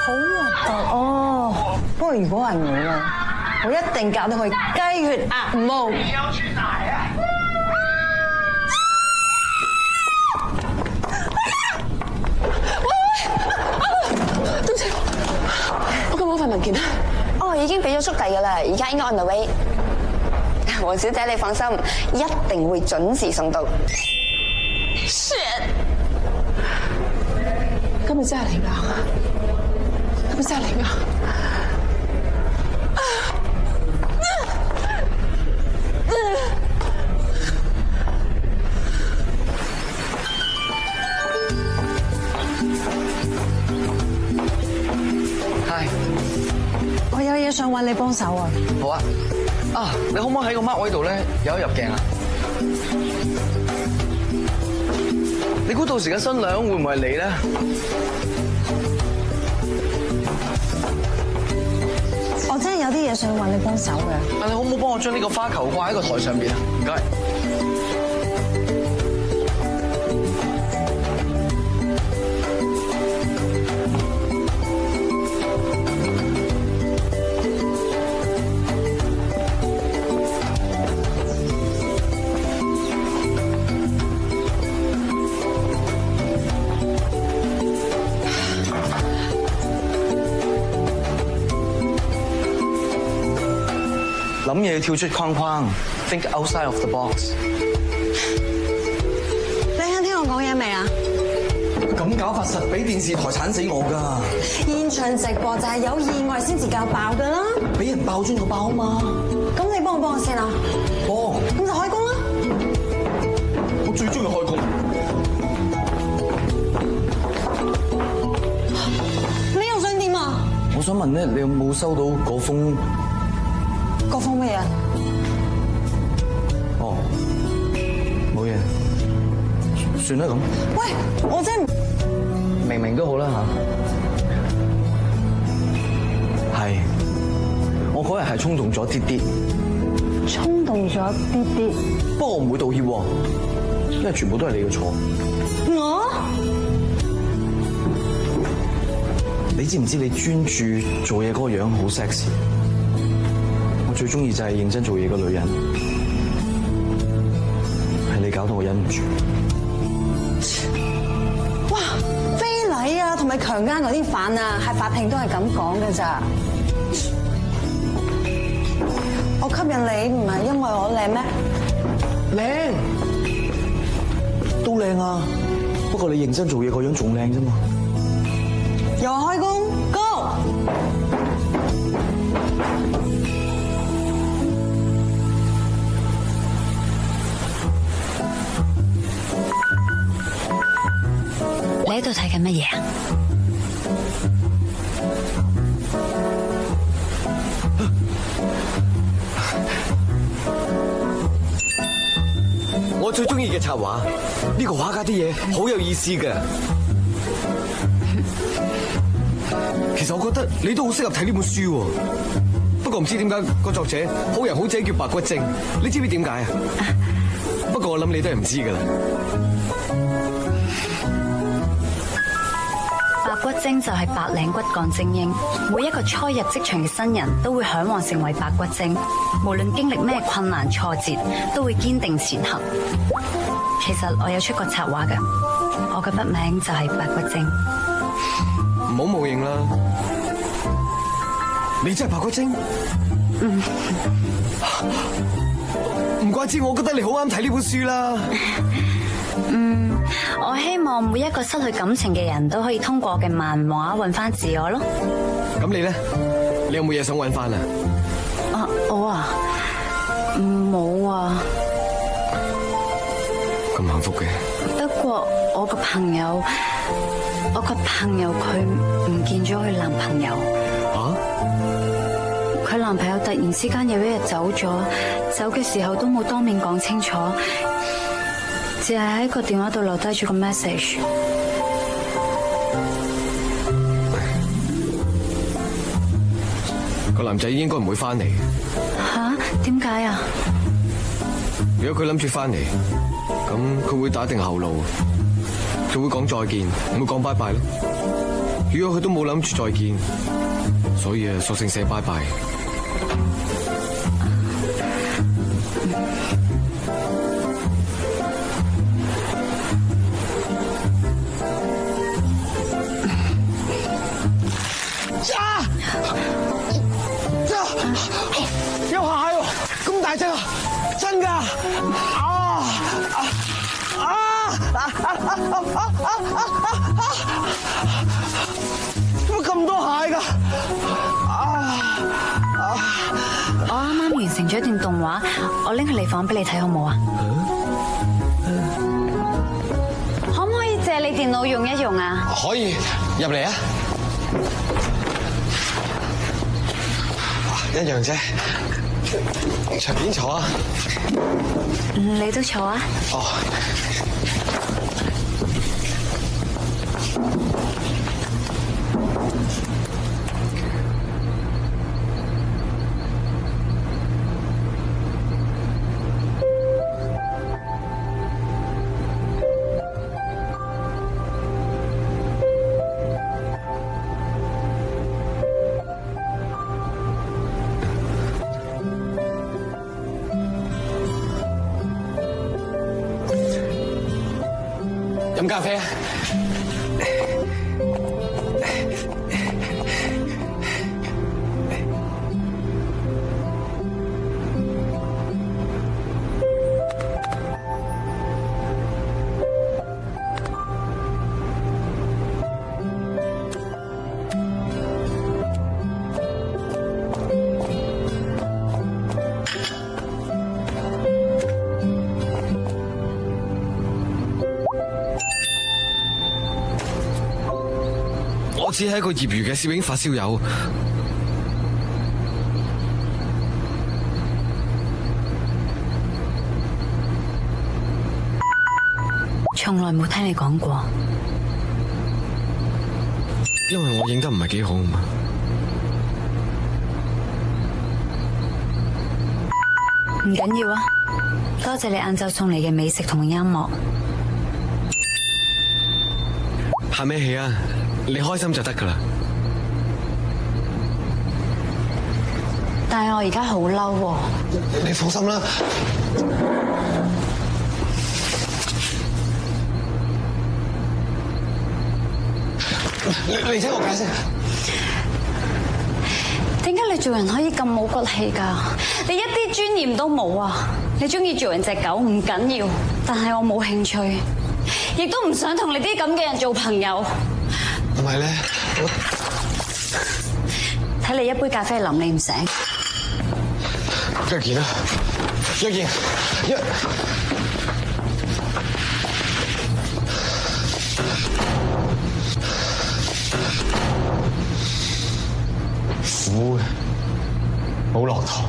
好核突哦！不過如果係我啊，我一定搞到佢雞血鴨毛。你要去哪啊？對唔住，我咁快文件啊！哦，已經俾咗速遞噶啦，而家應該 on the way。黃小姐，你放心，一定會準時送到。Shit！ 今日真係嚟㗎，今日真係嚟㗎。係，我有嘢想揾你幫手啊！好啊，你可唔可以喺個 mark 位度咧有一入鏡啊？你估到時嘅新娘會唔會係你咧？我真係有啲嘢想揾你幫手嘅。但你可唔可以幫我將呢個花球掛喺個台上邊啊？唔該。諗嘢要跳出框框 ，think outside of the box。你肯聽我講嘢未啊？咁搞法實俾電視台鏟死我㗎！現場直播就係有意外先至夠爆㗎啦！俾人爆樽就爆啊嘛！咁你幫我先啊！幫，咁就開工啦！我最中意開工。你又想點啊？我想問咧，你有冇收到嗰封？嗰封咩啊？哦，冇嘢，算啦咁。喂，我真係明都好啦嚇。係，我嗰日係衝動咗啲啲。衝動咗啲啲。不過我唔會道歉喎，因為全部都係你嘅錯。我？你知唔知你專注做嘢嗰個樣好 sexy？我最中意就係認真做嘢嘅女人，係你搞到我忍唔住。哇！非禮啊，同埋強姦嗰啲犯啊，係法庭都係咁講㗎咋。我吸引你唔係因為我靚咩？靚，都靚啊！不過你認真做嘢個樣仲靚啫嘛。又開工 ，Go！你喺度睇緊乜嘢啊？我最中意嘅插畫，呢個畫家啲嘢好有意思嘅。其實我覺得你都好適合睇呢本書喎。不過唔知點解個作者好人好姐叫白骨精，你知唔知點解啊？不過我諗你都係唔知㗎啦。白骨精就係白領骨幹精英，每一個初入職場嘅新人都會嚮往成為白骨精，無論經歷咩困難挫折，都會堅定前行。其實我有出過插畫㗎，我嘅筆名就係白骨精。唔好冒認啦，你真係白骨精？唔怪之我覺得你好啱睇呢本書啦。我希望每一個失去感情嘅人都可以通過我嘅漫畫揾翻自我咯。咁你咧？你有冇嘢想揾翻啊？我啊，冇啊。咁幸福嘅。不過我個朋友佢唔見咗佢男朋友。佢男朋友突然之間有一日走咗，走嘅時候都冇當面講清楚，淨係喺個電話度留低咗個 message。個男仔應該唔會翻嚟。吓？點解啊？如果佢諗住翻嚟，咁佢會打定後路，佢會講再見，唔會講拜拜咯。如果佢都冇諗住再見，所以索性寫拜拜。有蟹喎，咁大隻啊，真㗎！點解咁多蟹㗎？我啱啱完成咗一段動畫，我拎去你房俾你睇好冇啊？可唔可以借你電腦用一用啊？可以，入嚟啊！一樣啫，隨便坐啊！你都坐啊！哦。飲咖啡啊！我只係一個業餘嘅攝影發燒友，從來冇聽你講過，因為我影得唔係幾好嘛。唔緊要啊，多謝你晏晝送嚟嘅美食同音樂。喊咩戲啊？你開心就得噶啦。但係我而家好嬲喎。你放心啦。你聽我解釋。點解你做人可以咁冇骨氣㗎？你一啲尊嚴都冇啊！你中意做人隻狗唔緊要，但係我冇興趣，亦都唔想同你啲咁嘅人做朋友。唔係咧，睇你一杯咖啡淋你唔醒。一件啦，一件，苦嘅，冇落堂。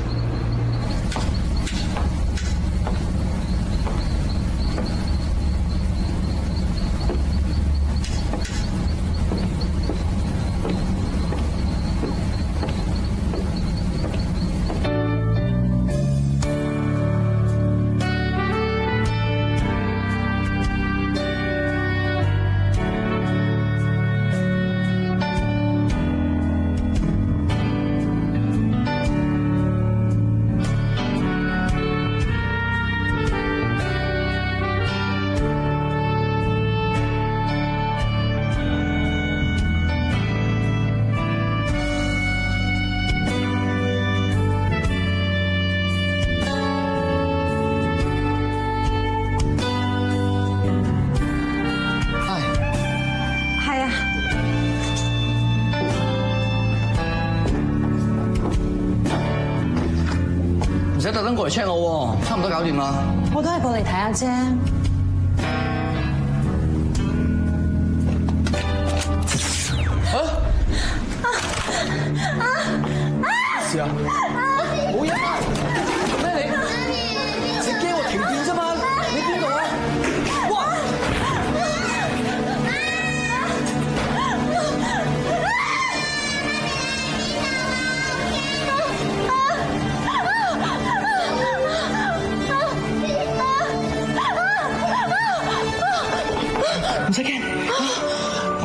唔使特登過嚟 check 我喎，差唔多搞掂啦。我都係過嚟睇下啫。事啊！冇嘢啊！做咩你？只驚我停電啫嘛？你邊度啊？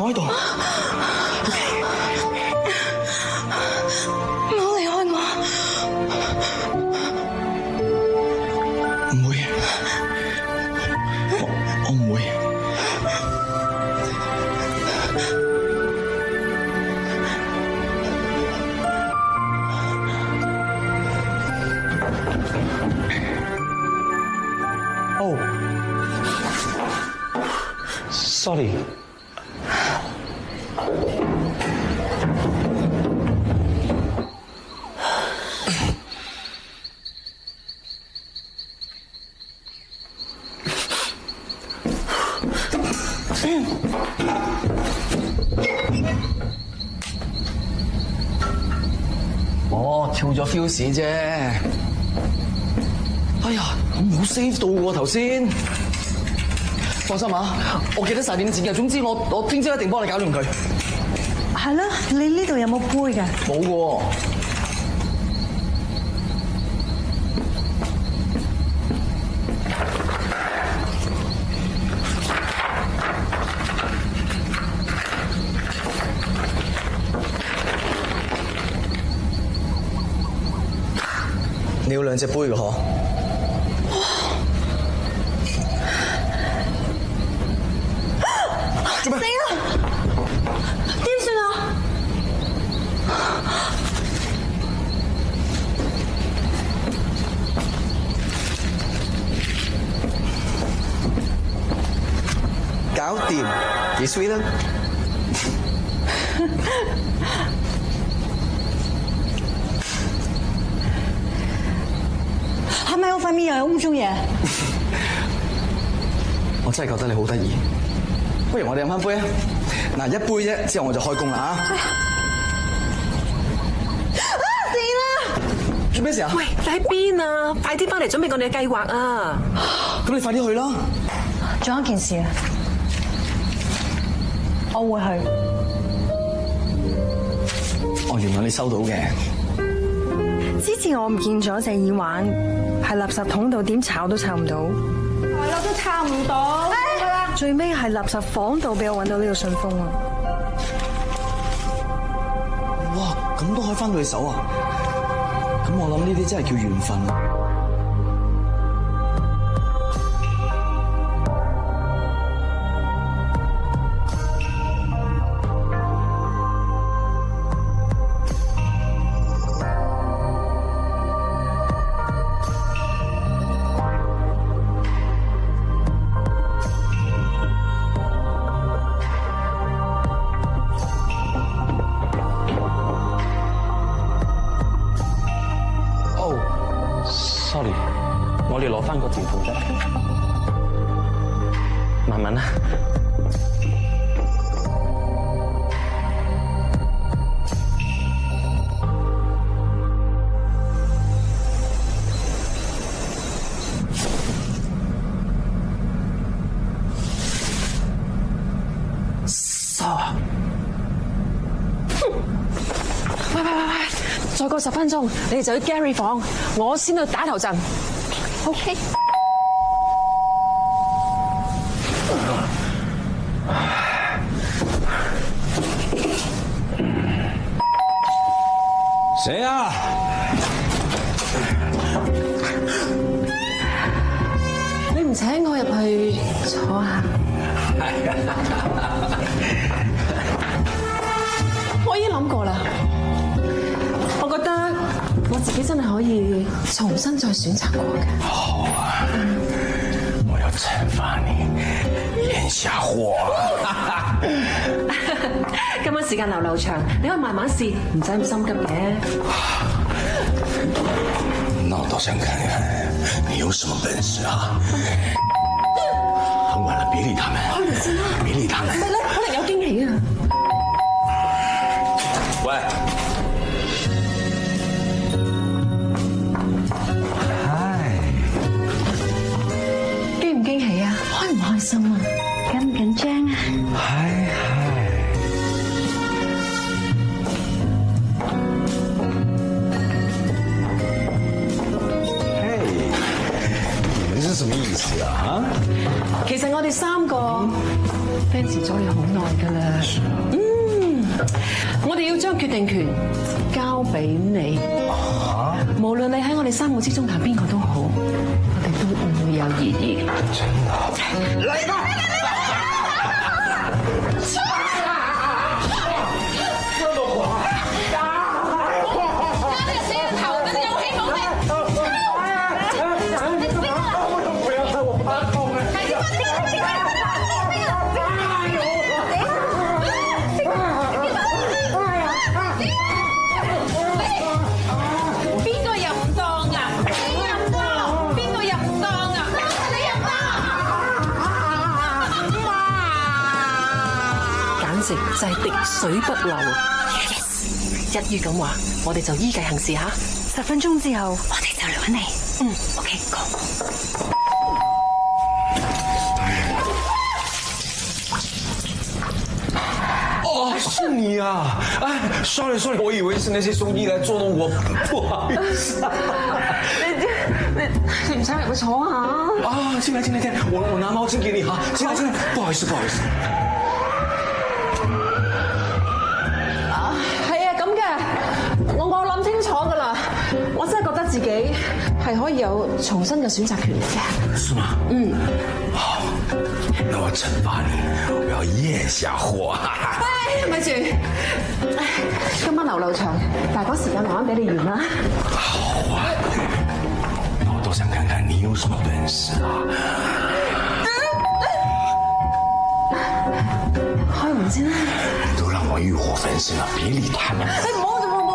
我喺度。唔好離開我。唔會，我唔會。哦 ，sorry。哦，跳咗 fuse 啫。哎呀，我冇 save 到喎頭先。放心啊，我記得晒點剪嘅。總之我聽朝一定幫你搞掂佢。係啦，你呢度有冇杯㗎？冇喎。你要兩隻杯嘅嗬？做咩？死啦！點算啊？搞掂，幾 sweet 啊！係咪我塊面又有污糟嘢？我真係覺得你好得意，不如我哋飲翻杯啊！嗱，一杯啫，之後我就開工啦啊！死啦！做咩事啊？喂，你喺邊啊？快啲翻嚟準備我哋嘅計劃啊！咁你快啲去啦！仲有一件事啊，我會去。哦，原來你收到嘅。之前我唔見咗隻耳環，喺垃圾桶度點炒都炒唔到。係啦，都炒唔到。最尾係垃圾房度俾我揾到呢個信封啊！哇，咁都可以翻到你手啊！咁我諗呢啲真係叫緣分啊！Sorry， 我哋攞翻個電筒啫，慢慢啦。喂，再過10分鐘，你哋就去 Gary 房，我先去打頭陣。OK。誰啊？你唔請我入去坐下？我已經諗過啦，我覺得我自己真係可以重新再選擇過嘅。好啊，我要懲罰你，眼下貨。今晚時間流長，你可以慢慢試，唔使咁心急嘅。那我倒想看看你有什麼本事啊！很晚了，別理他們。開門先啦，別理他們。唔係咧，可能有驚喜啊！喂，驚唔驚喜啊？開唔開心啊？緊唔緊張啊？你們是什麼意思啊？其實我哋3個 fans 咗你好耐㗎啦。我哋要將決定權交俾你。無論你喺我哋3個之中談邊個都好，我哋都唔會有異議。真啊！嚟吧！就係滴水不漏。一於咁話，我哋就依計行事嚇。10分鐘之後，我哋就嚟揾你。OK， go。哦，是你啊！哎，sorry， 我以為是那些兄弟來捉弄我，不好意思。你唔使入去坐下。啊，進來，我拿毛巾給你哈。進來，不好意思。我真係覺得自己係可以有重新嘅選擇權嘅。是嗎？好，那我懲罰你，我要咽下貨。喂，咪住，今晚流長，大把時間慢慢俾你完啦。好啊，我都想看看你有什麼本事啊！開門先啦！都讓我欲火焚身了，別理他們。唔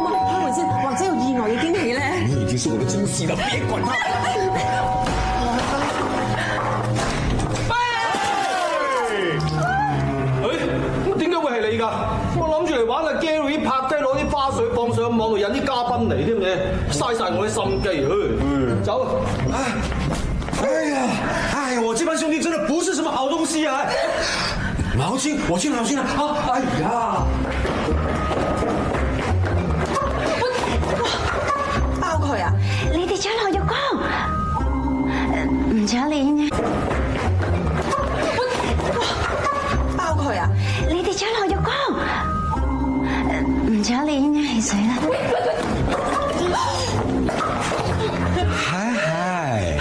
好，開門先，或者有意外嘅驚喜咧。你已經是我的驚喜了，別管他。點解會係你㗎？我諗住嚟玩阿 Gary 拍雞攞啲花絮放上網度引啲嘉賓嚟添嘅，嘥晒我啲心機。走。哎呀，我這班兄弟真的不是什麼好東西啊！毛巾，我去拿毛巾啦！哎呀！包佢啊！你哋搶我浴缸，唔搶你。包佢啊！你哋搶我浴缸，唔搶你汽水啦。嗨，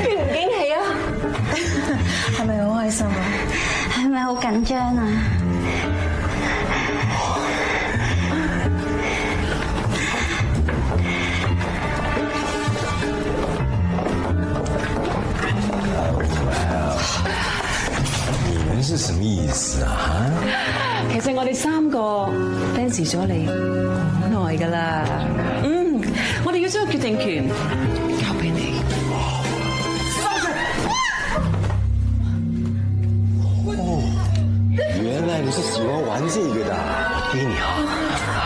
驚唔驚喜啊？係咪好開心啊？係咪好緊張啊？你們是什麼意思啊？其實我哋3個 fans 咗你好耐㗎啦。我哋要將個決定權交俾你。原來你是喜歡玩這個的，給你啊！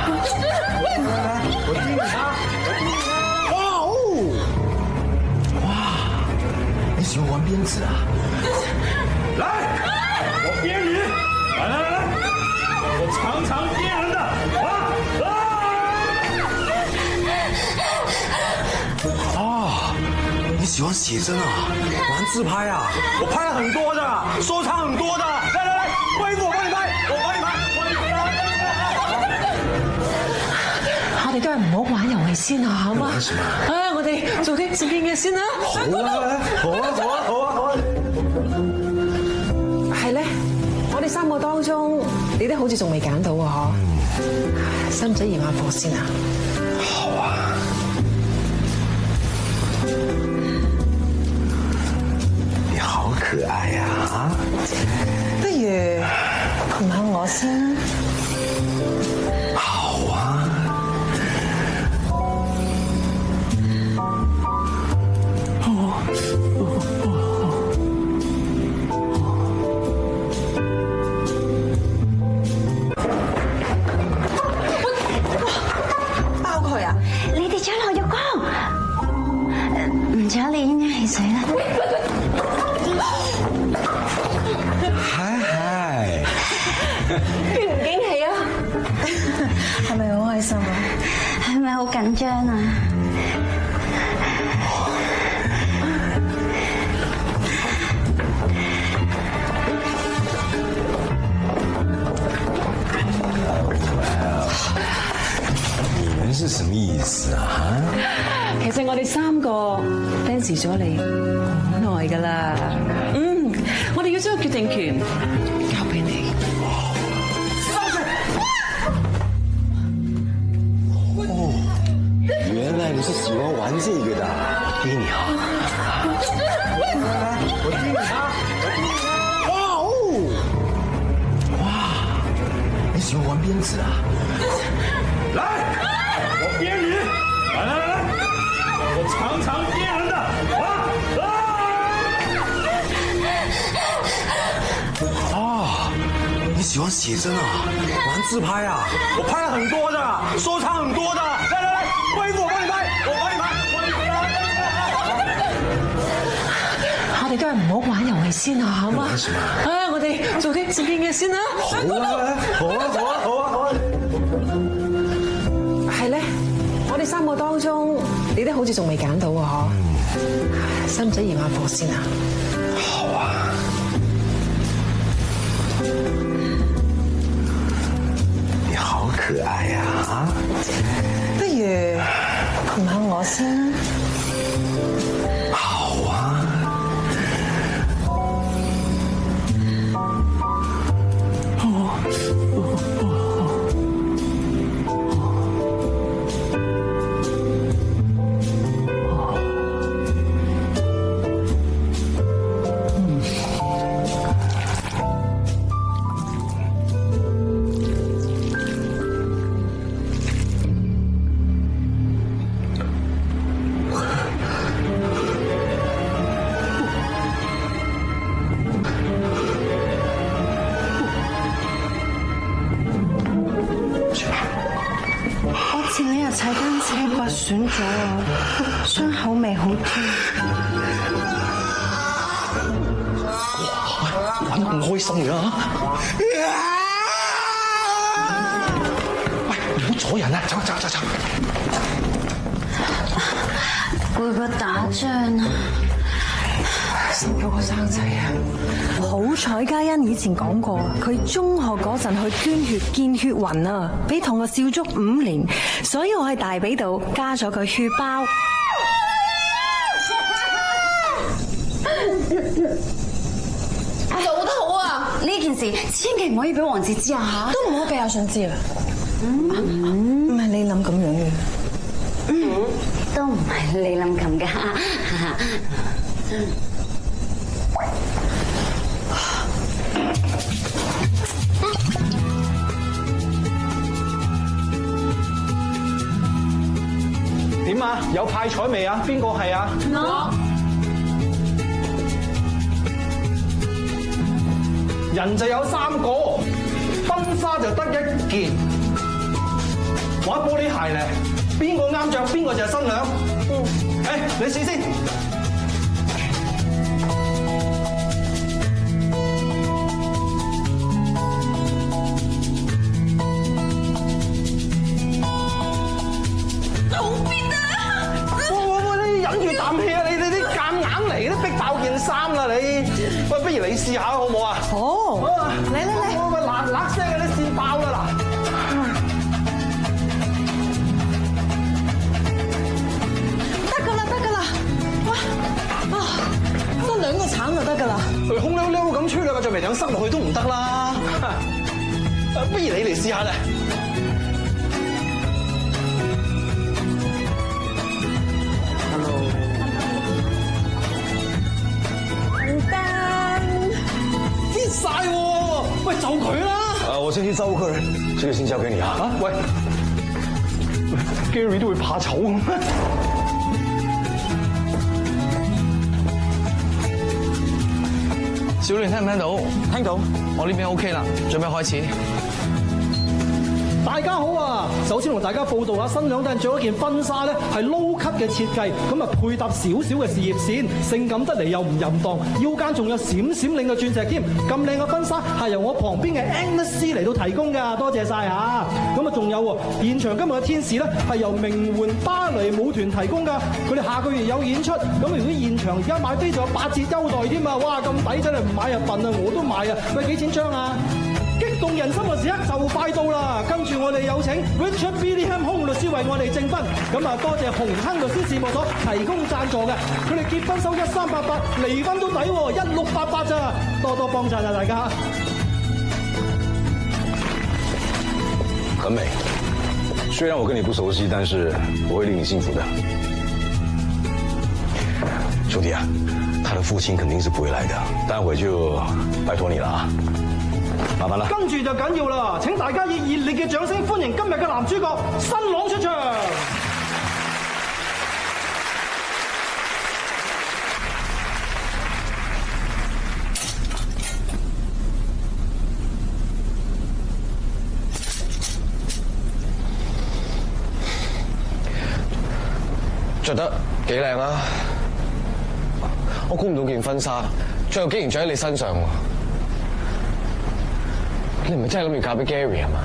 我給你啊！哇，你喜歡玩鞭子啊？來，我鞭你！來，我常鞭人的啊！你喜歡寫真啊？玩自拍啊？我拍了很多的，收藏很多的。來，恢復我幫你拍，我幫你拍。我哋都係唔好玩遊戲先啊，好嗎？我哋做啲正經嘅先啦。好啊！係咧，我哋3個當中，你都好似仲未揀到啊，嗬？使唔使驗下貨先啊？好啊。你好可愛呀！不如問下我先。好啊。包佢啊！你哋搶我浴缸，唔搶你汽水啦。嗨，驚唔驚喜啊？係咪好開心啊？係咪好緊張啊？意思啊？其實我哋3個 fans 咗你好耐㗎啦。我哋要將個決定權交俾你。哦，原來你是喜歡玩這個的，給你啊！我聽你啊！哇哦！哇，你喜歡玩鞭子啊？來，我鞭你！來，我常常鞭人的你喜歡寫真啊？玩自拍啊？我拍了很多的，收藏很多的。來，過一副我幫你拍，我幫你拍。我哋都係唔好玩遊戲先啊，好嘛？我哋做啲正經嘢先啦。好啊！係咧，我哋3個當中，你都好似仲未揀到啊？嗬？使唔使驗下貨先啊？好啊。你好可愛呀！不如碰下我先啦。好啊。踩單車刮損咗啊，傷口未好添。玩得咁開心㗎？喂，唔好阻人啊！走！會個打仗啊！成咗個生仔啊！好彩嘉欣以前講過，佢中學嗰陣去捐血見血暈啊，比同學少足5年，所以我喺大髀度加咗個血包。做得好啊！呢件事千祈唔可以俾王子知啊嚇，都唔好俾阿信知啊！唔係你諗咁樣嘅，都唔係你諗咁噶。點啊？有派彩未啊？邊個係啊？我。人就有3個，婚紗就得1件。玩玻璃鞋咧，邊個啱着邊個就係新娘。你試先。不如你試下好唔好啊？好，嚟！嗱聲嘅啲線爆啦嗱！得㗎啦！哇，多2個橙就得㗎啦。空溜溜咁吹兩個橡皮艇塞落去都唔得啦！不如你嚟試下啦。晒喎！喂，就佢啦！我先去招呼客人，這個先交給你啊！喂 ，Gary 都會怕醜咁咩？小亂聽唔聽到？聽到，我呢邊 OK 啦，準備開始。大家好啊！首先同大家報道下，新娘着一件婚紗咧係 low cut 嘅設計，咁啊配搭少少嘅事業線，性感得嚟又唔淫蕩，腰間仲有閃閃亮嘅鑽石添。咁靚嘅婚紗係由我旁邊嘅 Agnes 嚟到提供㗎，多謝晒嚇！咁啊仲有喎，現場今日嘅天使咧係由名媛芭蕾舞團提供㗎，佢哋下個月有演出，咁如果現場而家買飛仲有8折優待添啊！哇，咁抵真係唔買啊笨啊，我都買啊！喂，幾錢張啊？激動人心嘅時刻就快到啦！跟住我我哋有請 Richard Billingham 洪律師為我哋證婚。咁啊，多謝洪亨律師事務所提供贊助嘅，佢哋結婚收1388，離婚都抵喎，1688咋，多多幫襯啊大家。很美，虽然我跟你不熟悉，但是我会令你幸福的。兄弟啊，他的父親肯定是不會來的，待會就拜託你了啊，麻煩啦。跟住就緊要啦，請大家以熱烈嘅掌聲歡迎今日嘅男主角新郎出場。着得幾靚啊！我估唔到件婚紗最後竟然着喺你身上喎！你唔係真係諗住嫁俾 Gary 係嘛？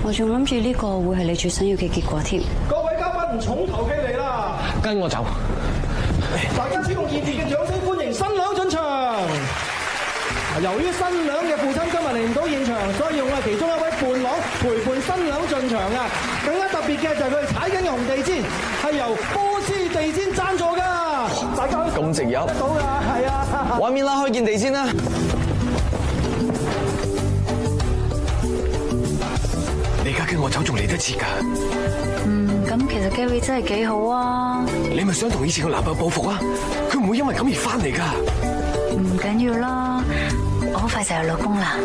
我仲諗住呢個會係你最想要嘅結果添。各位嘉賓，重頭戲嚟啦！跟我走！大家請用熱烈嘅掌聲歡迎新娘進場。由於新娘嘅父親今日嚟唔到現場，所以用我其中一位伴郎陪伴新娘進場啊！更加特別嘅就係佢哋踩緊嘅紅地氈，係由波斯地氈贊助㗎。大家咁直入得到㗎，係啊！畫面拉開件地氈啦！你而家跟我走仲嚟得切㗎？咁其實 Gary 真係幾好啊！你咪想同以前個男朋友報復啊？佢唔會因為咁而翻嚟㗎。唔緊要啦，我好快就有老公啦。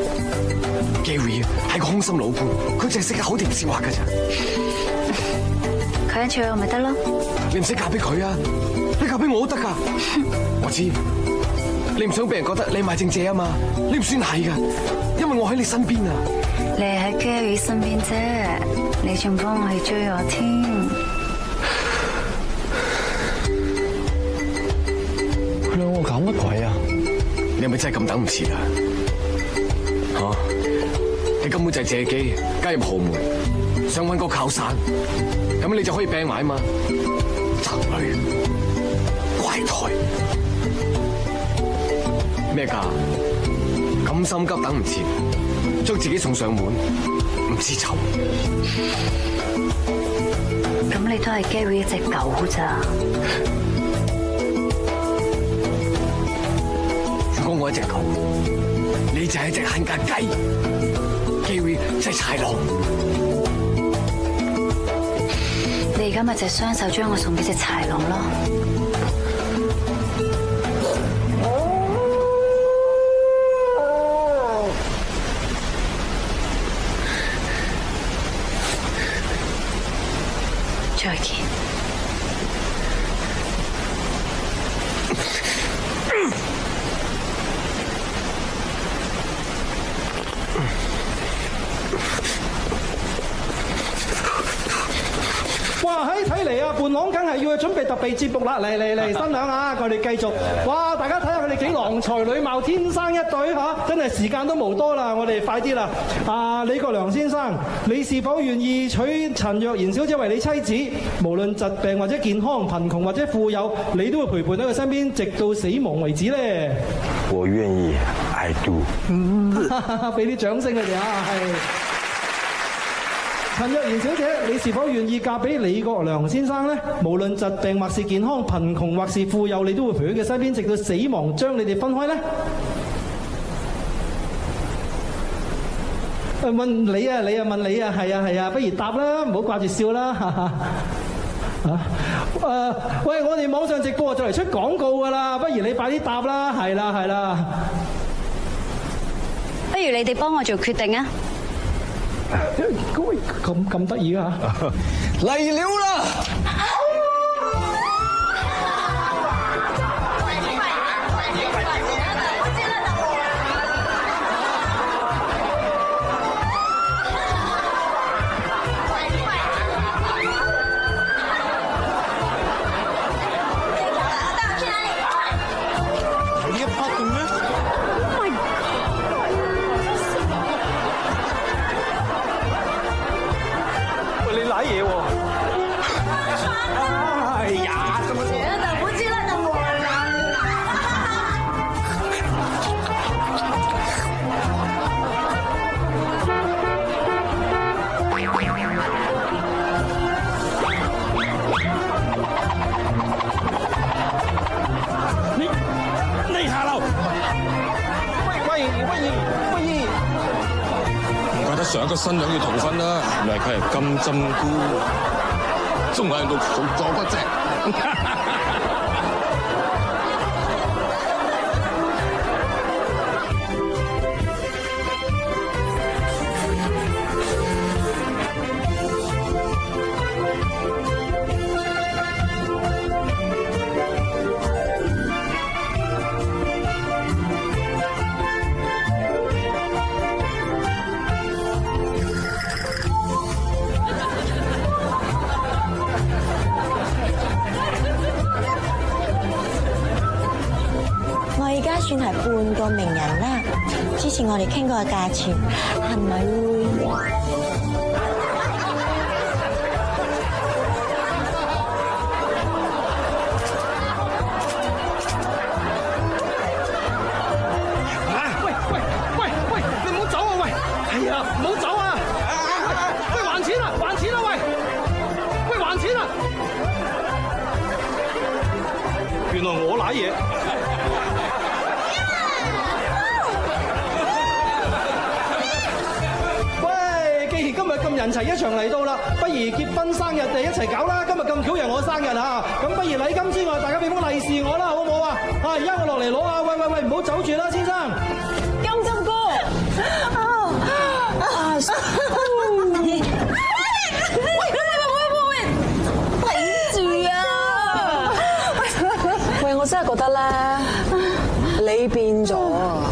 Gary 係個空心老官，佢淨係識得口甜舌滑㗎咋。佢肯娶我咪得咯。你唔使嫁俾佢啊，你嫁俾我都得㗎。我知，你唔想俾人覺得你賣正借啊嘛？你唔算係㗎，因為我喺你身邊啊。你係喺 Gary 身邊啫，你仲幫我去追我添。佢兩個搞乜鬼啊？你係咪真係咁等唔切啊？嚇！你根本就係借機加入豪門，想揾個靠山，咁你就可以病埋啊嘛！賊女、怪胎，咩㗎？咁心急等唔切，將自己送上門，唔知醜。咁你都係 Gary 一隻狗咋？如果我一隻狗，你就係一隻慳家雞 ，Gary 就係豺狼。你而家咪就係雙手將我送俾隻豺狼咯。再見。哇！睇嚟啊，伴郎梗係要去準備特備節目啦！嚟，新娘啊，我哋繼續。哇！大家睇下佢哋幾郎才女貌，天生一對嚇，真係時間都冇多啦，我哋快啲啦！李國良先生，你是否願意娶陳若妍小姐為你妻子？無論疾病或者健康、貧窮或者富有，你都會陪伴喺佢身邊，直到死亡為止咧。我願意 ，I do。俾啲掌聲佢哋啊，係。陳若妍小姐，你是否願意嫁俾李國良先生呢？無論疾病或是健康、貧窮或是富有，你都會陪喺佢身邊，直到死亡將你哋分開呢？問你啊，問你啊，係啊，不如答啦，唔好掛住笑啦。喂，我哋網上直播就嚟出廣告㗎啦，不如你快啲答啦，係啦。不如你哋幫我做決定啊！咁得意啊！嚟了啦！嘢喎！得上一個新娘要童婚啦，唔係佢係金針菇，中國人都做作不啫。算係半個名人啦。之前我哋傾過嘅價錢係咪會？喂，你唔好走啊！喂，係啊，唔好走啊！喂，還錢啊！還錢啊！喂，還錢啊！原來我賴嘢。咁人齊一場嚟到啦，不如結婚生日就一齊搞啦！今日咁巧又我生日啊，咁不如禮金之外，大家俾封利是我啦，好唔好啊？而家我落嚟攞啊！喂，唔好走住啦，先生。金針菇。喂，頂住啊！喂，我真係覺得咧，你變咗啊！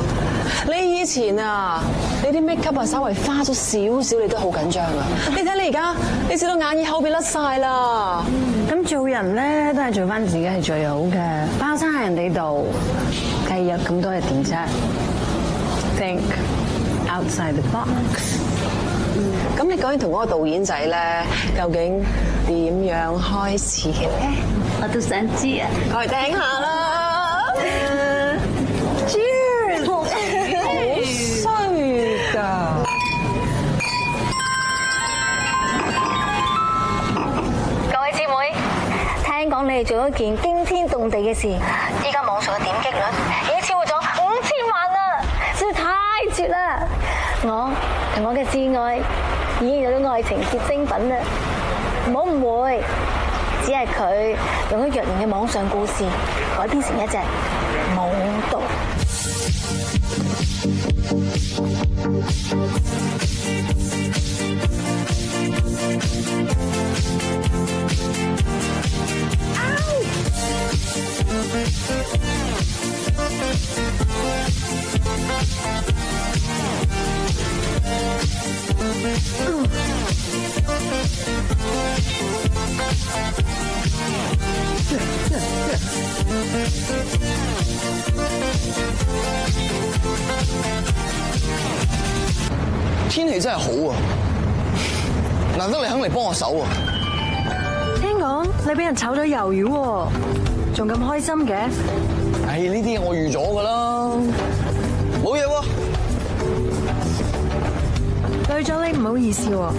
你以前啊，你啲 make up 啊，稍微花咗少少，你都好緊張啊！你睇你而家，你笑到眼耳口鼻甩晒啦！咁做人咧都係做翻自己係最好嘅，包生喺人哋度，計有咁多嘅點啫 ？Think outside the box。咁你究竟同嗰個導演仔咧，究竟點樣開始嘅咧？我都想知啊！我嚟聽下啦。講你哋做咗件驚天動地嘅事，依家網上嘅點擊率已經超過咗5000萬啦，真係太絕啦！我同我嘅摯愛已經有咗愛情結晶品啦，唔好誤會，只係佢用咗虐人嘅網上故事改編成一隻舞蹈。天氣真係好啊，難得你肯嚟幫我手啊！聽講你俾人炒咗魷魚喎，仲咁開心嘅？唉，呢啲嘢我預咗噶啦，冇嘢喎。對咗你唔好意思喎。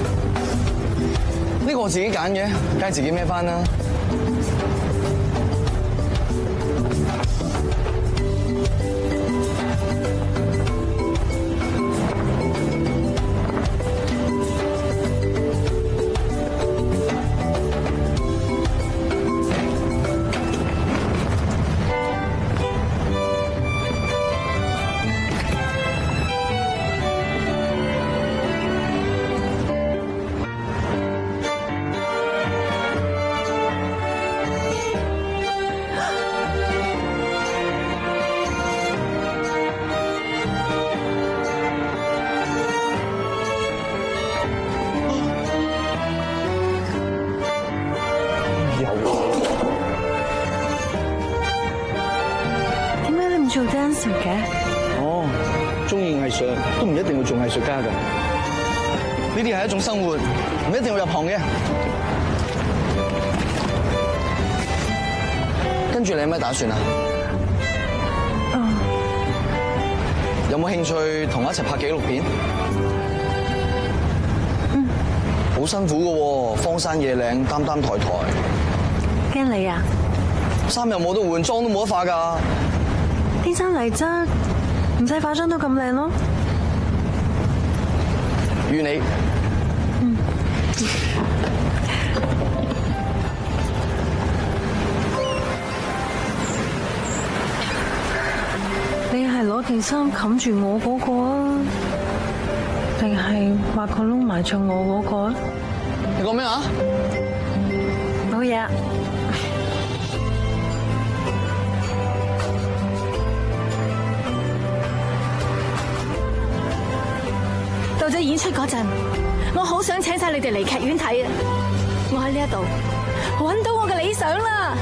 呢個我自己揀嘅，梗係自己孭翻啦。做 dancer 嘅？哦，中意藝術都唔一定要做藝術家㗎。呢啲係一種生活，唔一定要入行嘅。跟住你有咩打算啊？有冇興趣同我一齊拍紀錄片？好辛苦㗎喎，荒山野嶺，擔擔抬抬。驚你啊？衫又冇得換，妝都冇得化㗎。天生麗質，唔使化妝都咁靚咯。與你。你係攞件衫冚住我嗰個啊，定係挖個窿埋着我嗰個啊？你講咩啊？冇嘢。到咗演出嗰陣，我好想請晒你哋嚟劇院睇啊！我喺呢一度揾到我嘅理想啦！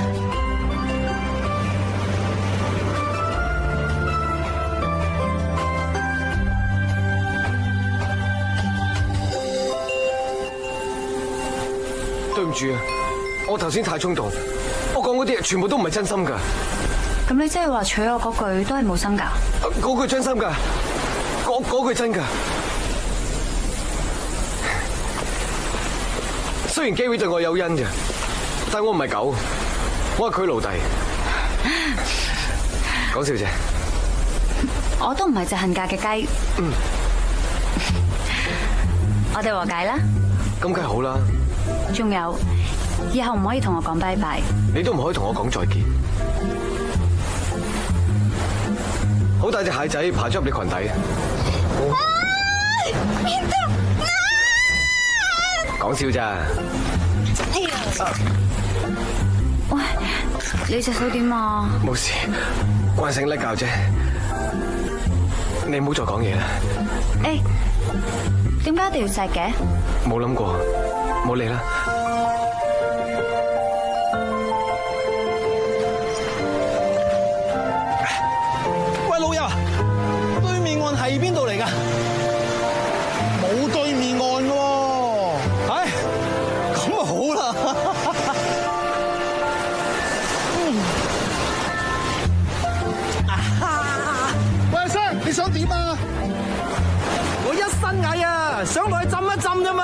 對唔住啊，我頭先太衝動，我講嗰啲嘢全部都唔係真心噶。咁你即係話娶我嗰句都係冇心噶？嗰句真心噶，嗰句真噶。雖然 Gary 對我有恩嘅，但我唔係狗，我係佢奴隸。講笑啫。我都唔係隻恨嫁嘅雞。我哋和解啦。咁梗係好啦。仲有，以後唔可以同我講拜拜。你都唔可以同我講再見。好大隻蟹仔爬咗入你裙底。講笑咋？哎呀！喂，你隻手點啊？冇事，慣性甩臼啫。你唔好再講嘢啦。誒，點解一定要錫嘅？冇諗過，冇理啦。喂，老友，對面岸係邊度嚟㗎？冇對面岸㗎喎。唉，咁啊好啦。喂，阿生，你想點啊？我一身蟻啊，想落去浸一浸啫嘛。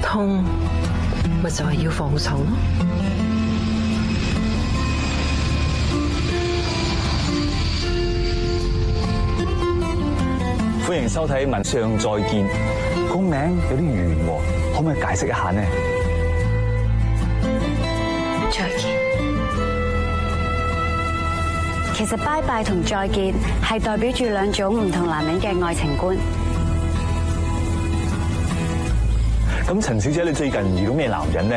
痛，咪就係要放手咯。歡迎收睇《文上再見》，個名有啲懸喎，可唔可以解釋一下呢？再見。其實拜拜同再見係代表住兩種唔同男人嘅愛情觀。咁陳小姐，你最近遇到咩男人呢？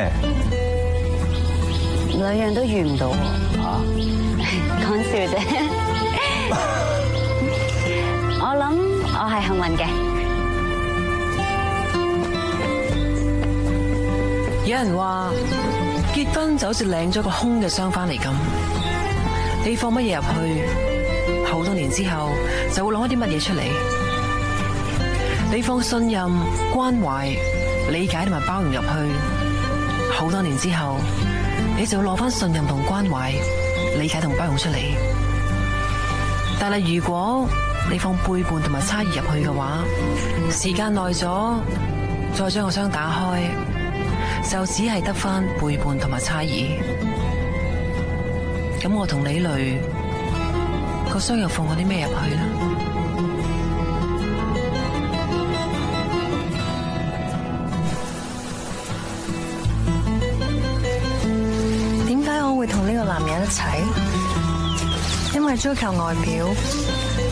兩樣都遇唔到喎。嚇？講笑啫。我諗我係幸運嘅。有人話結婚就好似領咗個空嘅箱翻嚟咁，你放乜嘢入去，好多年之後就會攞啲乜嘢出嚟。你放信任、關懷、理解同埋包容入去，好多年之後，你就會攞翻信任同關懷、理解同包容出嚟。但係如果你放背叛同埋差異入去嘅話，時間耐咗，再將個箱打開，就只係得翻背叛同埋差異。咁我同李雷個箱又放過啲咩入去呢？同呢個男人一齊，因為追求外表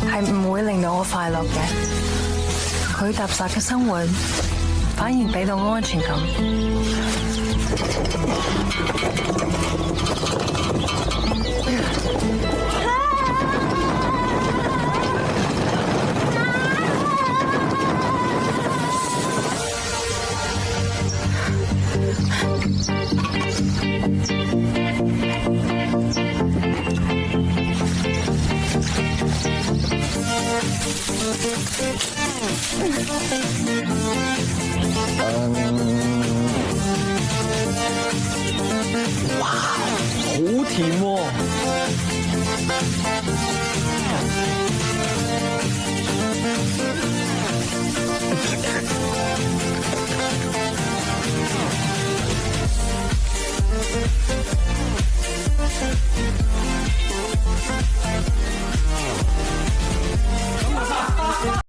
係唔會令到我快樂嘅，佢踏實嘅生活反而俾到安全感。哇，好甜喎！